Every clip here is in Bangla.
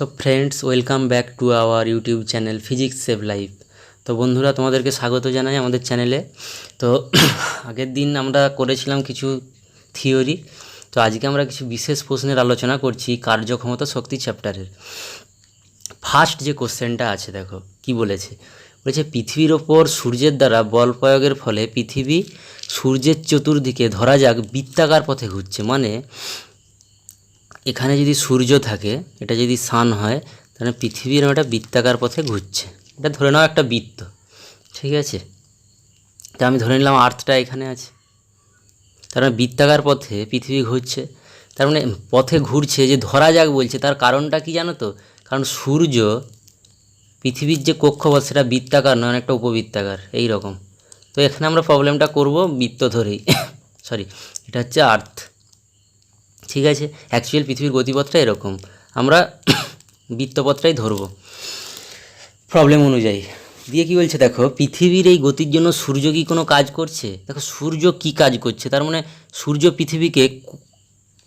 So friends, welcome back to our YouTube channel physics save life. তো বন্ধুরা, তোমাদেরকে স্বাগত জানাই আমাদের চ্যানেলে। তো আগের দিন আমরা করেছিলাম কিছু থিওরি, তো আজকে আমরা কিছু বিশেষ প্রশ্নের আলোচনা করছি কার্যক্ষমতা শক্তি চ্যাপ্টারের। ফার্স্ট যে কোশ্চেনটা আছে, দেখো কি বলেছে। বলেছে পৃথিবীর ওপর সূর্যের দ্বারা বল প্রয়োগের ফলে পৃথিবী সূর্যের চতুর্দিকে ধরা যাক বৃত্তাকার পথে ঘুরছে। মানে এখানে যদি সূর্য থাকে, এটা যদি সান হয়, তাহলে পৃথিবীর একটা বৃত্তাকার পথে ঘুরছে। এটা ধরে নাও একটা বৃত্ত, ঠিক আছে। তা আমি ধরে নিলাম আর্থটা এখানে আছে, তার মানে বৃত্তাকার পথে পৃথিবী ঘুরছে। তার মানে পথে ঘুরছে যে ধরা যাক বলছে, তার কারণটা কি জানো তো? কারণ সূর্য পৃথিবীর যে কক্ষপথ সেটা বৃত্তাকার নয়, একটা উপবৃত্তাকার এই রকম। তো এখানে আমরা প্রবলেমটা করব বৃত্ত ধরেই সরি, এটা হচ্ছে আর্থ, ঠিক আছে। অ্যাকচুয়াল পৃথিবীর গতিপথটা এরকম, আমরা বৃত্তপথটাই ধরব প্রবলেম অনুযায়ী। দিয়ে কি বলছে দেখো, পৃথিবীর এই গতির জন্য সূর্য কি কোনো কাজ করছে? দেখো সূর্য কি কাজ করছে, তার মানে সূর্য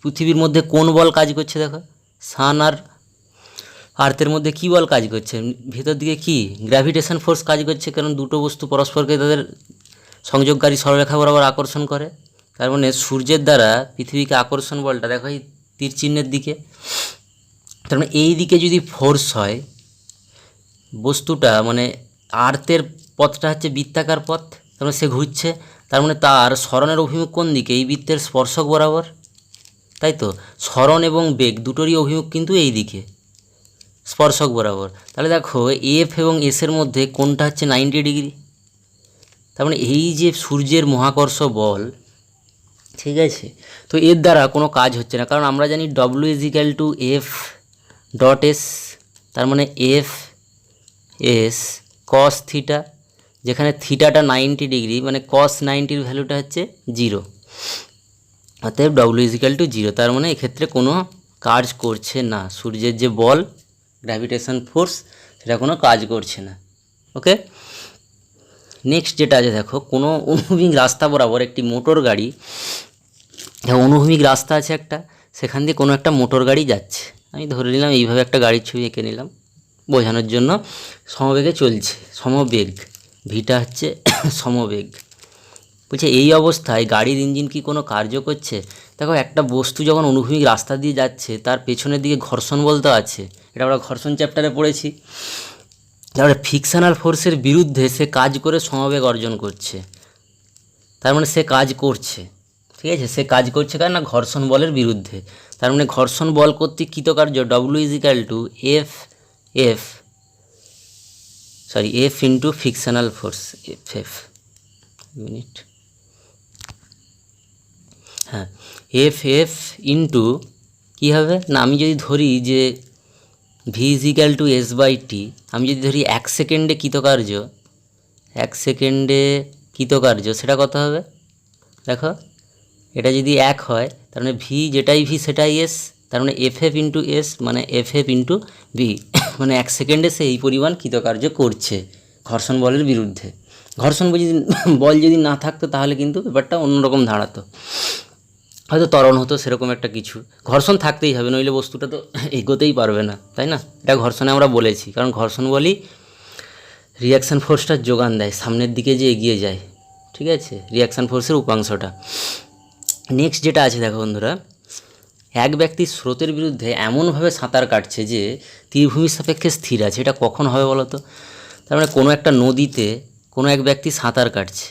পৃথিবীর মধ্যে কোন বল কাজ করছে? দেখো সান আর আর্থের মধ্যে কি বল কাজ করছে? ভেতর দিকে কি গ্র্যাভিটেশন ফোর্স কাজ করছে, কারণ দুটো বস্তু পরস্পরকে তাদের সংযোগকারী সরলরেখা বরাবর আকর্ষণ করে। তার মানে সূর্যের দ্বারা পৃথিবীকে আকর্ষণ বলটা দেখো এই তীর চিহ্নের দিকে। তার মানে এই দিকে যদি ফোর্স হয় বস্তুটা, মানে আর্থের পথটা হচ্ছে বৃত্তাকার পথ, তার মানে সে ঘুরছে, তার মানে তার সরণের অভিমুখ কোন দিকে? এই বৃত্তের স্পর্শক বরাবর, তাই তো। সরণ এবং বেগ দুটোরই অভিমুখ কিন্তু এই দিকে, স্পর্শক বরাবর। তাহলে দেখো এফ এবং এসের মধ্যে কোনটা হচ্ছে 90 ডিগ্রি। তার মানে এই যে সূর্যের মহাকর্ষ বল, ঠিক আছে, তো এর দ্বারা কোনো কাজ হচ্ছে না, কারণ আমরা জানি W is equal to F dot S. তার মানে এফ এস কস থিটা, যেখানে থিটাটা 90 ডিগ্রি, মানে কস 90-র ভ্যালুটা হচ্ছে 0, অতএব ডব্লিউ ইজ ইকাল টু 0। তার মানে এক্ষেত্রে কোনো কাজ করছে না, সূর্যের যে বল গ্র্যাভিটেশন ফোর্স সেটা কোনো কাজ করছে না। ওকে, নেক্সট যেটা আছে দেখো, কোনো অনুভূমিক রাস্তা বরাবর একটি মোটর গাড়ি, অনুভূমিক রাস্তা আছে একটা, সেখান দিয়ে কোনো একটা মোটর গাড়ি যাচ্ছে। আমি ধরে নিলাম এইভাবে একটা গাড়ির ছবি এঁকে নিলাম বোঝানোর জন্য। সমবেগে চলছে, সমবেগ, ভিটা হচ্ছে সমবেগ। বলছে এই অবস্থায় গাড়ির ইঞ্জিন কি কোনো কার্য করছে? দেখো একটা বস্তু যখন অনুভূমিক রাস্তা দিয়ে যাচ্ছে, তার পেছনের দিকে ঘর্ষণ বল তো আছে, এটা আমরা ঘর্ষণ চ্যাপ্টারে পড়েছি। তারপরে ফিকশনাল ফোর্সের বিরুদ্ধে সে কাজ করে সমবেগ অর্জন করছে, তার মানে সে কাজ করছে, ঠিক আছে। সে কাজ করছে কারণ না ঘর্ষণ বলের বিরুদ্ধে। তার মানে ঘর্ষণ বল কর্তৃক কৃতকার্য W is equal to F into frictional force F unit, হ্যাঁ, এফ ইন্টু কী হবে না, আমি যদি ধরি যে V is equal to S by T, আমি যদি ধরি 1 সেকেন্ডে কৃতকার্য, সেটা কত হবে? দেখো এটা যদি 1 হয়, তার মানে ভি যেটাই ভি সেটাই এস, তার মানে এফ ইন্টু এস মানে এফ ইন্টু ভি, মানে 1 সেকেন্ডে সে এই পরিমাণ কৃতকার্য করছে ঘর্ষণ বলের বিরুদ্ধে। ঘর্ষণ বল যদি না থাকতো তাহলে কিন্তু ব্যাপারটা অন্যরকম দাঁড়াতো, হয়তো ত্বরণ হতো, সেরকম একটা কিছু। ঘর্ষণ থাকতেই হবে, নইলে বস্তুটা তো এগোতেই পারবে না, তাই না? এটা ঘর্ষণে আমরা বলেছি, কারণ ঘর্ষণ বলই রিয়াকশান ফোর্সটার যোগান দেয়, সামনের দিকে যে এগিয়ে যায়, ঠিক আছে, রিয়াকশান ফোর্সের উপাংশটা। নেক্সট যেটা আছে দেখো বন্ধুরা, এক ব্যক্তি স্রোতের বিরুদ্ধে এমনভাবে সাঁতার কাটছে যে তীরভূমির সাপেক্ষে স্থির আছে। এটা কখন হবে বলো তো? তার মানে কোনো একটা নদীতে কোনো এক ব্যক্তি সাঁতার কাটছে,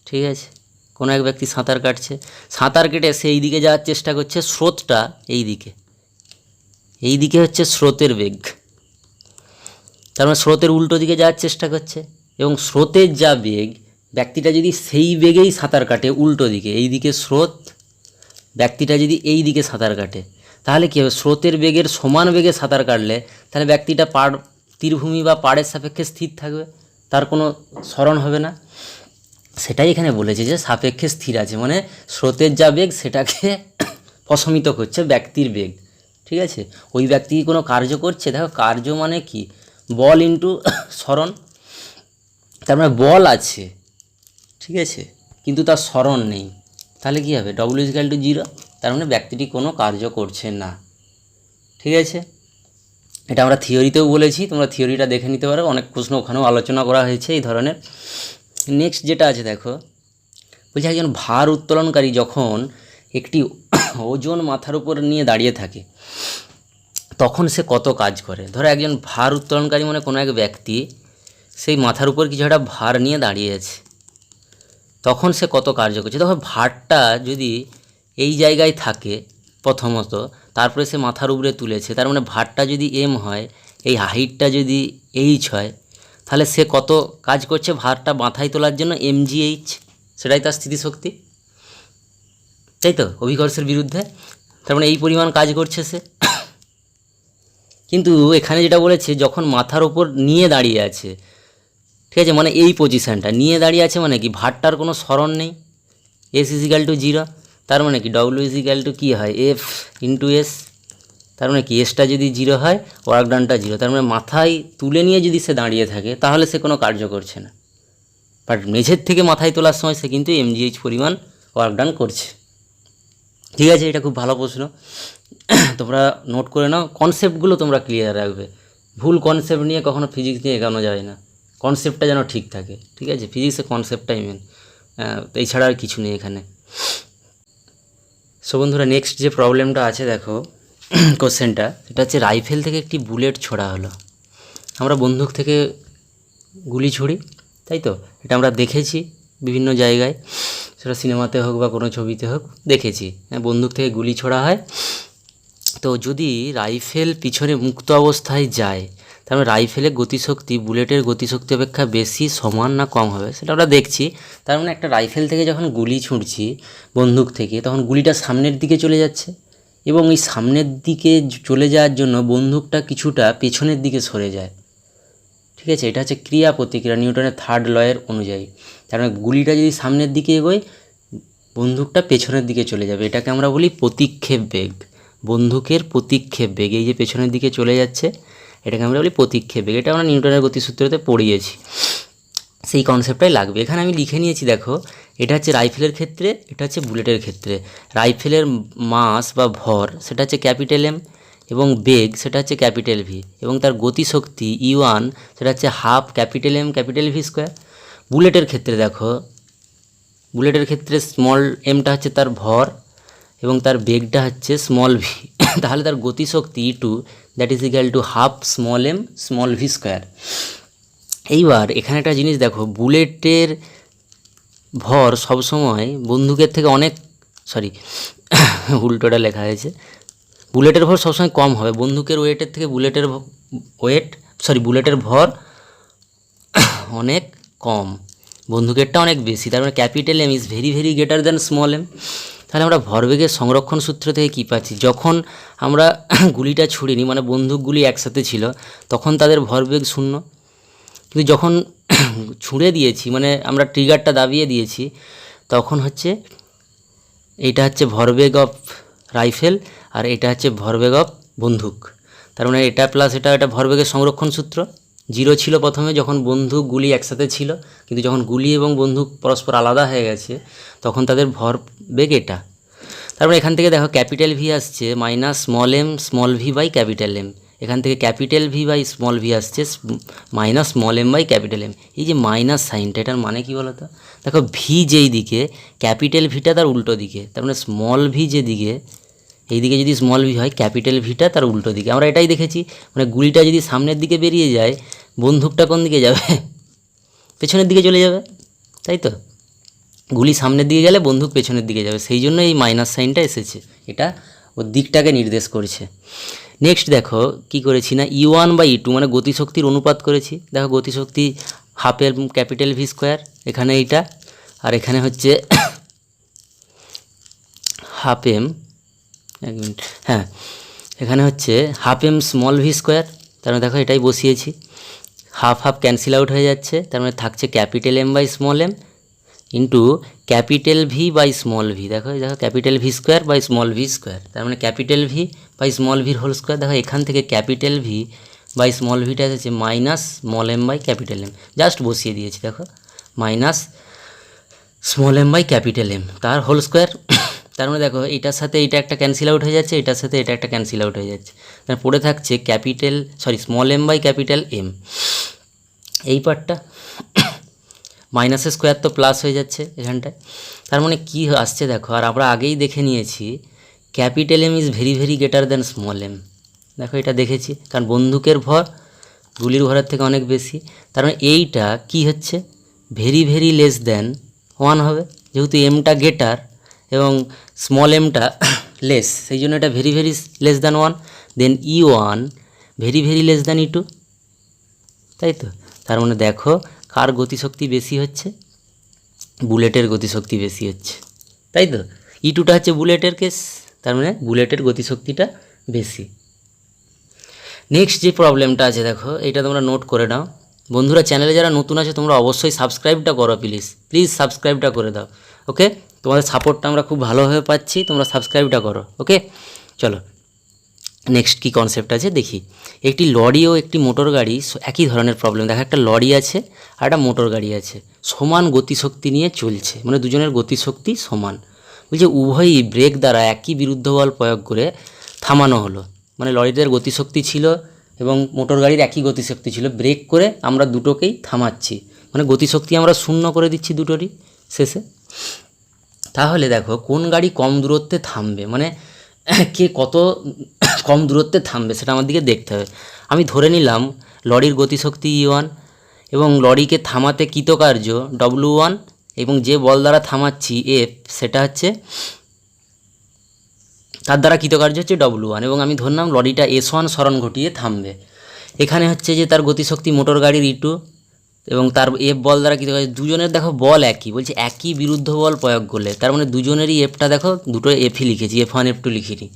ঠিক আছে, কোনো এক ব্যক্তি সাঁতার কাটছে, সাঁতার কেটে সেই দিকে যাওয়ার চেষ্টা করছে, স্রোতটা এই দিকে হচ্ছে স্রোতের বেগ, তার মানে স্রোতের উল্টো দিকে যাওয়ার চেষ্টা করছে, এবং স্রোতের যা বেগ, ব্যক্তিটা যদি সেই বেগেই সাঁতার কাটে উল্টো দিকে, এই দিকে স্রোত, ব্যক্তিটা যদি এই দিকে সাঁতার কাটে, তাহলে কী হবে? স্রোতের বেগের সমান বেগে সাঁতার কাটলে তাহলে ব্যক্তিটা তীরভূমি বা পাড়ের সাপেক্ষে স্থির থাকবে, তার কোনো সরণ হবে না। সেটাই এখানে বলেছে যে সাপেক্ষে স্থির আছে, মানে স্রোতের যা বেগ সেটাকে প্রশমিত করছে ব্যক্তির বেগ, ঠিক আছে। ওই ব্যক্তি কোনো কার্য করছে, দেখো কার্য মানে কি, বল ইন্টু সরণ। তার মানে বল আছে, ঠিক আছে, কিন্তু তার সরণ নেই, তাহলে কী হবে? ডব্লিউ ইজ ইকুয়াল টু 0, তার মানে ব্যক্তিটি কোনো কার্য করছে না, ঠিক আছে। এটা আমরা থিওরিতেও বলেছি, তোমরা থিওরিটা দেখে নিতে পারো, অনেক প্রশ্ন ওখানেও আলোচনা করা হয়েছে এই ধরনের। নেক্সট যেটা আছে দেখো, বলছে একজন ভার উত্তোলনকারী যখন একটি ওজন মাথার উপর নিয়ে দাঁড়িয়ে থাকে তখন সে কত কাজ করে। ধরো একজন ভার উত্তোলনকারী মানে কোনো এক ব্যক্তি সেই মাথার উপর কিছু একটা ভার নিয়ে দাঁড়িয়ে আছে, তখন সে কত কার্য করছে। তখন ভারটা যদি এই জায়গায় থাকে প্রথমত, তারপরে সে মাথার উপরে তুলেছে, তার মানে ভারটা যদি এম হয়, এই হাইটটা যদি এইচ হয়, তাহলে সে কত কাজ করছে ভারটা মাথায় তোলার জন্য, mgh, সেটাই তার স্থিতিশক্তি, তাই তো, অভিকর্ষের বিরুদ্ধে। তার মানে এই পরিমাণ কাজ করছে সে। কিন্তু এখানে যেটা বলেছে যখন মাথার ওপর নিয়ে দাঁড়িয়ে আছে, ঠিক আছে, মানে এই পজিশানটা নিয়ে দাঁড়িয়ে আছে মানে কি ভারটার কোনো স্মরণ নেই, এস ইজিক্যাল টু জিরো, তার মানে কি ডব্লিউ ইজিক্যাল টু কী হয় এফ ইন্টু এস, তার মানে কি এসটা যদি জিরো হয় ওয়ার্ক ডানটা জিরো, তার মানে মাথায় তুলে নিয়ে যদি সে দাঁড়িয়ে থাকে তাহলে সে কোনো কার্য করছে না, বাট মেঝের থেকে মাথায় তোলার সময় সে কিন্তু mgh পরিমাণ ওয়ার্ক ডান করছে। ঠিক আছে, এটা খুব ভালো প্রশ্ন, তোমরা নোট করে নাও, কনসেপ্টগুলো তোমরা ক্লিয়ার রাখবে, ভুল কনসেপ্ট নিয়ে কখনো ফিজিক্স নিয়ে এগোনো যায় না, কনসেপ্টটা যেন ঠিক থাকে, ঠিক আছে, ফিজিক্সে কনসেপ্টটাই মেন, এছাড়া আর কিছু নেই এখানে। সো বন্ধুরা নেক্সট যে প্রবলেমটা আছে দেখো, কোশ্চেনটা এটা হচ্ছে রাইফেল থেকে একটি বুলেট ছোড়া হলো। আমরা বন্দুক থেকে গুলি ছুড়ি, তাই তো, এটা আমরা দেখেছি বিভিন্ন জায়গায়, সেটা সিনেমাতে হোক বা কোনো ছবিতে হোক দেখেছি, হ্যাঁ, বন্দুক থেকে গুলি ছোড়া হয়। তো যদি রাইফেল পিছনে মুক্ত অবস্থায় যায়, তাহলে রাইফেলের গতিশক্তি বুলেটের গতিশক্তি অপেক্ষা বেশি, সমান না কম হবে, সেটা আমরা দেখছি। তার মানে একটা রাইফেল থেকে যখন গুলি ছুঁড়ছি বন্দুক থেকে, তখন গুলিটা সামনের দিকে চলে যাচ্ছে, এবং এই সামনের দিকে চলে যাওয়ার জন্য বন্দুকটা কিছুটা পেছনের দিকে সরে যায়, ঠিক আছে, এটা হচ্ছে ক্রিয়া প্রতিক্রিয়া, নিউটনের থার্ড লয়ের অনুযায়ী। তার মানে গুলিটা যদি সামনের দিকে এগোয় বন্দুকটা পেছনের দিকে চলে যাবে, এটাকে আমরা বলি প্রতিক্ষেপ বেগ, বন্দুকের প্রতিক্ষেপ বেগ, এই যে পেছনের দিকে চলে যাচ্ছে এটাকে আমরা বলি প্রতিক্ষেপ বেগ, এটা আমরা নিউটনের গতিসূত্রতে পড়িয়েছি, সেই কনসেপ্টটাই লাগবে। এখানে আমি লিখে নিয়েছি দেখো, এটা হচ্ছে রাইফেলের ক্ষেত্রে, এটা হচ্ছে বুলেটের ক্ষেত্রে। রাইফেলের মাস বা ভর সেটা হচ্ছে ক্যাপিটাল এম, এবং বেগ সেটা হচ্ছে ক্যাপিটাল ভি, এবং তার গতিশক্তি E1 সেটা হচ্ছে half capital M capital V square. বুলেটের ক্ষেত্রে দেখো, বুলেটের ক্ষেত্রে স্মল এমটা হচ্ছে তার ভর এবং তার বেগটা হচ্ছে স্মল ভি, তাহলে তার গতিশক্তি E2 that is equal to half small M small V square. এইবার এখানে একটা জিনিস দেখো, বুলেটের ভর সবসময় বন্দুকের থেকে অনেক, উল্টোটা লেখা হয়েছে, বুলেটের ভর সবসময় কম হবে বন্দুকের ওয়েটের থেকে, বুলেটের বুলেটের ভর অনেক কম, বন্দুকেরটা অনেক বেশি, তার মানে capital M is very very greater than small m. তাহলে আমরা ভরবেগের সংরক্ষণ সূত্র থেকে কী পাচ্ছি, যখন আমরা গুলিটা ছুড়িনি মানে বন্দুকগুলি একসাথে ছিল তখন তাদের ভরবেগ শূন্য, কিন্তু যখন ছুঁড়ে দিয়েছি মানে আমরা ট্রিগারটা দাবিয়ে দিয়েছি তখন হচ্ছে এইটা হচ্ছে ভরবেগ অফ রাইফেল আর এটা হচ্ছে ভরবেগ অফ বন্দুক, তার মানে এটা প্লাস এটা ভরবেগের সংরক্ষণ সূত্র। জিরো ছিল প্রথমে যখন বন্দুক গুলি একসাথে ছিল, কিন্তু যখন গুলি এবং বন্দুক পরস্পর আলাদা হয়ে গেছে তখন তাদের ভরবেগ এটা। তারপরে এখান থেকে দেখো ক্যাপিটাল ভি আসছে minus small M small V by capital M, এখান থেকে capital V by small V আসছে minus small M by capital M. এই যে মাইনাস সাইনটা এটার মানে কী বলো তো, দেখো ভি যেই দিকে ক্যাপিটাল ভিটা তার উল্টো দিকে, তার মানে স্মল ভি যেদিকে এইদিকে যদি স্মল ভি হয় ক্যাপিটাল ভিটা তার উল্টো দিকে, আমরা এটাই দেখেছি, মানে গুলিটা যদি সামনের দিকে বেরিয়ে যায় বন্দুকটা কোন দিকে যাবে, পেছনের দিকে চলে যাবে, তাই তো, গুলি সামনের দিকে গেলে বন্দুক পেছনের দিকে যাবে, সেই জন্য এই মাইনাস সাইনটা এসেছে, এটা ওর দিকটাকে নির্দেশ করছে। নেক্সট দেখো কি করেছি না, E1 বা E2 মানে গতিশক্তির অনুপাত করেছি, দেখো গতিশক্তি half m capital V square, এখানে এইটা, আর এখানে হচ্ছে হাফ এম, এক মিনিট, হ্যাঁ এখানে হচ্ছে half m small V square, তার মানে দেখো এটাই বসিয়েছি, হাফ হাফ ক্যান্সেল আউট হয়ে যাচ্ছে, তার মানে থাকছে capital M by small M into capital V by small V, দেখো capital V square by small V square, তার মানে ক্যাপিটাল ভি বাই স্মল ভির হোল স্কোয়ার। দেখো এখান থেকে ক্যাপিটাল ভি বাই স্মল ভিটা এসেছে minus small M by capital M, just বসিয়ে দিয়েছি, দেখো minus small M by capital M তার হোল স্কোয়ার, তার মানে দেখো এটার সাথে এটা একটা ক্যান্সেল আউট হয়ে যাচ্ছে, এটার সাথে এটা একটা ক্যান্সেল আউট হয়ে যাচ্ছে, তার পড়ে থাকছে small M by capital M. এই পার্টটা মাইনাসের স্কোয়ার তো প্লাস হয়ে যাচ্ছে এখানটায়, তার মানে কী আসছে দেখো, আর আমরা আগেই দেখে নিয়েছি capital M is very very greater than small m. দেখো এটা দেখেছি, কারণ বন্দুকের ভর গুলির ভরের থেকে অনেক বেশি, তার মানে এইটা কী হচ্ছে, ভেরি ভেরি লেস দ্যান 1 হবে, যেহেতু এমটা গ্রেটার এবং স্মল এমটা লেস, সেই জন্য এটা ভেরি ভেরি লেস দ্যান 1। দেন E1 very very less than E2, তাই তো। তার মানে দেখো কার গতিশক্তি বেশি হচ্ছে, বুলেটের গতিশক্তি বেশি হচ্ছে, তাই তো। E2টা হচ্ছে বুলেটের কেস, তার মানে বুলেটের গতিশক্তিটা বেশি। নেক্সট যে প্রবলেমটা আছে দেখো, এটা তোমরা নোট করে নাও বন্ধুরা। চ্যানেলে যারা নতুন আছে তোমরা অবশ্যই সাবস্ক্রাইবটা করো, প্লিজ সাবস্ক্রাইবটা করে দাও, ওকে। তোমাদের সাপোর্টটা আমরা খুব ভালোভাবে পাচ্ছি, তোমরা সাবস্ক্রাইবটা করো, ওকে। চলো নেক্সট কী কনসেপ্ট আছে দেখি। একটি লরি ও একটি মোটর গাড়ি, একই ধরনের প্রবলেম। দেখো একটা লরি আছে আর একটা মোটর গাড়ি আছে, সমান গতিশক্তি নিয়ে চলছে, মানে দুজনের গতিশক্তি সমান। বলছে উভয়ই ব্রেক দ্বারা একই বিরুদ্ধ বল প্রয়োগ করে থামানো হলো। মানে লরিদের গতিশক্তি ছিল এবং মোটর গাড়ির একই গতিশক্তি ছিল, ব্রেক করে আমরা দুটোকেই থামাচ্ছি, মানে গতিশক্তি আমরা শূন্য করে দিচ্ছি দুটোরই শেষে। তাহলে দেখো কোন গাড়ি কম দূরত্বে থামবে, মানে কে কত কম দূরত্বে থামবে সেটা আমার দিকে দেখতে হবে। আমি ধরে নিলাম লরির গতিশক্তি E1 এবং লরিকে থামাতে কৃতকার্য W1 এবং যে বল দ্বারা থামাচ্ছি F, সেটা হচ্ছে তার দ্বারা কৃতকার্য হচ্ছে W1, এবং আমি ধরলাম লরিটা S1 সরণ ঘটিয়ে থামবে। এখানে হচ্ছে যে তার গতিশক্তি মোটর গাড়ির E2 এবং তার F বল দ্বারা কৃতকার্য, দুজনের দেখো বল একই, বলছে একই বিরুদ্ধ বল প্রয়োগ করলে, তার মানে দুজনেরই Fটা দেখো দুটো Fই লিখেছি, F1 F2 লিখিনি।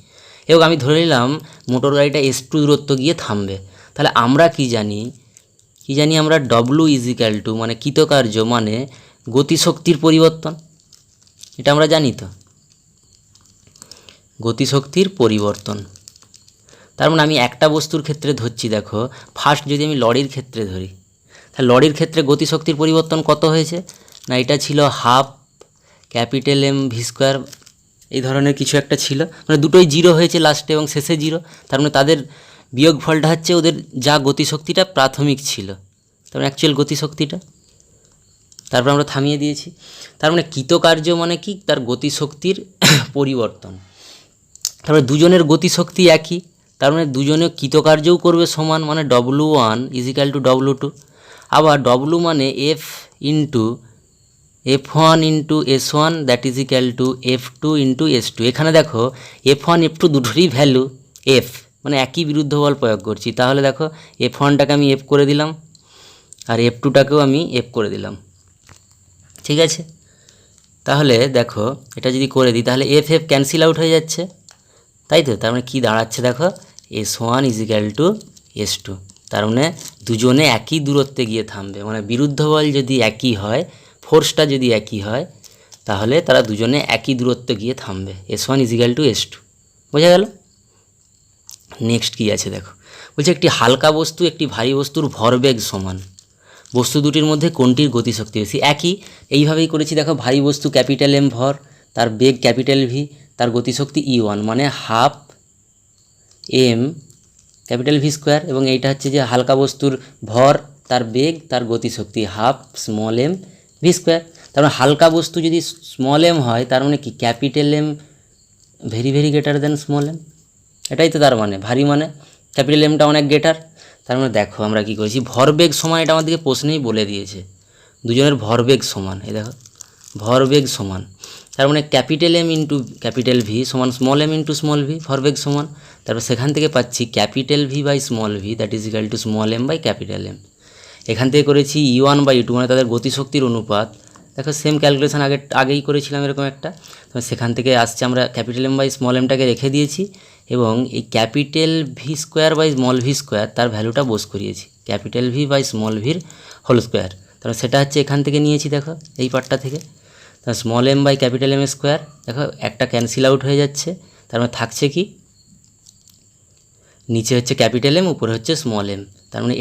এবং আমি ধরে নিলাম মোটর গাড়িটা S2 দূরত্ব গিয়ে থামবে। তাহলে আমরা কি জানি আমরা W ইজিক্যাল টু মানে কৃতকার্য মানে গতিশক্তির পরিবর্তন, এটা আমরা জানি তো, গতিশক্তির পরিবর্তন। তার মানে আমি একটা বস্তুর ক্ষেত্রে ধরছি, দেখো ফার্স্ট যদি আমি লরির ক্ষেত্রে ধরি, তাহলে লরির ক্ষেত্রে গতিশক্তির পরিবর্তন কত হয়েছে না, এটা ছিল half capital M V square, এই ধরনের কিছু একটা ছিল, মানে দুটোই জিরো হয়েছে লাস্টে এবং শেষে জিরো, তার মানে তাদের বিয়োগফলটা হচ্ছে ওদের যা গতিশক্তিটা প্রাথমিক ছিল, তার মানে অ্যাকচুয়াল গতিশক্তিটা, তারপর আমরা থামিয়ে দিয়েছি। তার মানে কৃতকার্য মানে কি, তার গতিশক্তির পরিবর্তন। তারপরে দুজনের গতিশক্তি একই, তার মানে দুজনে কৃতকার্যও করবে সমান, মানে W1 ইজিক্যাল টু W2। আবার W মানে F into F1 into S1 that is equal two F2 into S2। এখানে দেখো F1 F2 দুটোরই ভ্যালু F, মানে একই বিরুদ্ধ বল প্রয়োগ করছি, তাহলে দেখো F1টাকে আমি F করে দিলাম আর F2টাকেও আমি F করে দিলাম, ঠিক আছে। তাহলে দেখো এটা যদি করে দিই তাহলে F ক্যান্সেল আউট হয়ে যাচ্ছে, তাই তো। তার মানে কী দাঁড়াচ্ছে দেখো, S1 ইজিক্যাল টু S2, তার মানে দুজনে একই দূরত্বে গিয়ে থামবে, মানে বিরুদ্ধ বল যদি একই হয়, ফোর্সটা যদি একই হয়, তাহলে তারা দুজনে একই দূরত্বে গিয়ে থামবে, S1 ইজিক্যাল টু S2, বোঝা গেল। নেক্সট কী আছে দেখো, বলছে একটি হালকা বস্তু একটি ভারী বস্তুর ভরবেগ সমান, বস্তু দুটির মধ্যে কোনটির গতিশক্তি বেশি। একই এইভাবেই করেছি, দেখো ভারী বস্তু ক্যাপিটাল M ভর, তার বেগ ক্যাপিটাল V, তার গতিশক্তি E1 মানে half M capital V square, এবং এইটা হচ্ছে যে হালকা বস্তুর ভর, তার বেগ, তার গতিশক্তি half small M V square. তার মানে হালকা বস্তু যদি স্মল m হয়, তার মানে কি capital M very very greater than small m, এটাই তো তার মানে। ভারী মানে ক্যাপিটাল Mটা অনেক গ্রেটার। তার মানে দেখো আমরা কী করেছি, ভরবেগ সমান, এটা আমাদেরকে প্রশ্নেই বলে দিয়েছে দুজনের ভরবেগ সমান, এই দেখো ভরবেগ সমান, তার মানে capital M into capital V সমান small m into small v, ভরবেগ সমান। তারপর সেখান থেকে পাচ্ছি capital V by small v that is equal to small m by capital M। এখান থেকে করেছি E1 বাই E2 মানে তাদের গতিশক্তির অনুপাত, দেখো সেম ক্যালকুলেশন আগেই করেছিলাম এরকম একটা, তো সেখান থেকে আসছে আমরা ক্যাপিটাল M বাই স্মল mটাকে রেখে দিয়েছি এবং এই capital V square by small v square তার ভ্যালুটা বোস করিয়েছি, ক্যাপিটাল V বাই স্মল ভির হোল স্কোয়ার, তাহলে সেটা হচ্ছে এখান থেকে নিয়েছি, দেখো এই পার্টটা থেকে। তাহলে small m by capital M square, দেখো একটা ক্যান্সেল আউট হয়ে যাচ্ছে, তার মানে থাকছে কি, নিচে হচ্ছে ক্যাপিটাল M, উপরে হচ্ছে স্মল m, তার মানে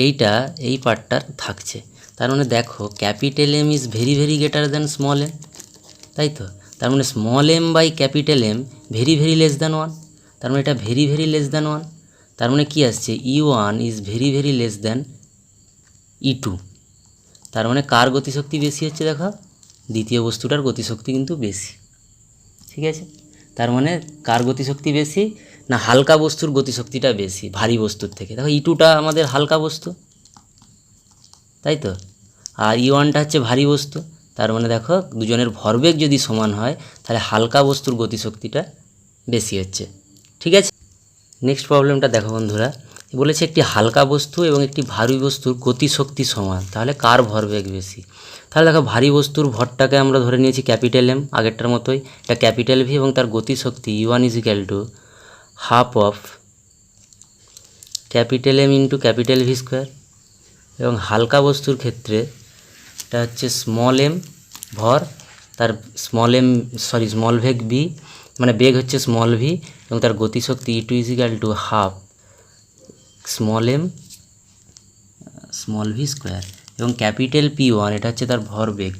এই পার্টটা থাকছে। তার মানে দেখো capital M is very very greater than small m, তাই তো। তার মানে small M by capital M very very less than 1, তার মানে এটা ভেরি ভেরি লেস দ্যান 1, তার মানে কি আসছে E1 is very very less than E2। তার মানে কার গতিশক্তি বেশি হচ্ছে দেখো, দ্বিতীয় বস্তুটার গতিশক্তি কিন্তু বেশি। ঠিক আছে, তার মানে কার গতিশক্তি বেশি না হালকা বস্তুর গতিশক্তিটা বেশি ভারী বস্তুর থেকে। দেখো E2টা আমাদের হালকা বস্তু, তাই তো, আর E1টা হচ্ছে ভারী বস্তু। তার মানে দেখো দুজনের ভরবেগ যদি সমান হয় তাহলে হালকা বস্তুর গতিশক্তিটা বেশি হচ্ছে। ঠিক আছে, নেক্সট প্রবলেমটা দেখো বন্ধুরা, বলেছে একটি হালকা বস্তু এবং একটি ভারী বস্তুর গতিশক্তি সমান, তাহলে কার ভরবেগ বেশি। তাহলে দেখো ভারী বস্তুর ভরটাকে আমরা ধরে নিয়েছি ক্যাপিটাল এম, আগেরটার মতোই এটা ক্যাপিটাল ভি, এবং তার গতিশক্তি E1 is equal to half of capital M into capital V square. এবং হালকা বস্তুর ক্ষেত্রে এটা হচ্ছে স্মল এম ভর, তার স্মল বেগ ভি, মানে বেগ হচ্ছে স্মল ভি, এবং তার গতিশক্তি E2 is equal to half small M small V square. এবং ক্যাপিটাল P1 এটা হচ্ছে তার ভর বেগ,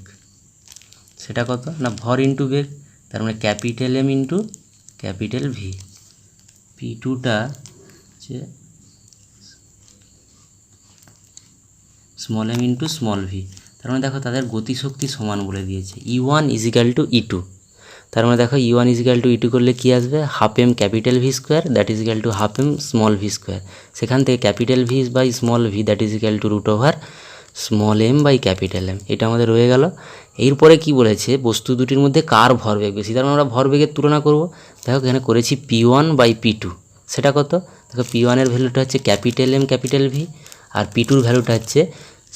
সেটা কত না ভর ইন্টু বেগ, তার মানে capital M into capital V. P2টা হচ্ছে small M into small V. তার মানে দেখো তাদের গতিশক্তি সমান বলে দিয়েছে, E1 is equal two E2। তার মানে দেখো E1 is equal two E2 করলে কী আসবে, half m capital V square that is equal to half m small V square. সেখান থেকে capital V by small v that is equal to root over small M by capital M. এটা আমাদের রয়ে গেল। এরপরে কি বলেছে, বস্তু দুটির মধ্যে কার ভরবেগ বেশি। তার মানে আমরা ভরবেগের তুলনা করব। দেখো এখানে করেছি P1 বাই P2, সেটা কত, দেখো P1 এর ভ্যালুটা হচ্ছে ক্যাপিটাল এম ক্যাপিটাল ভি, আর P2 এর ভ্যালুটা হচ্ছে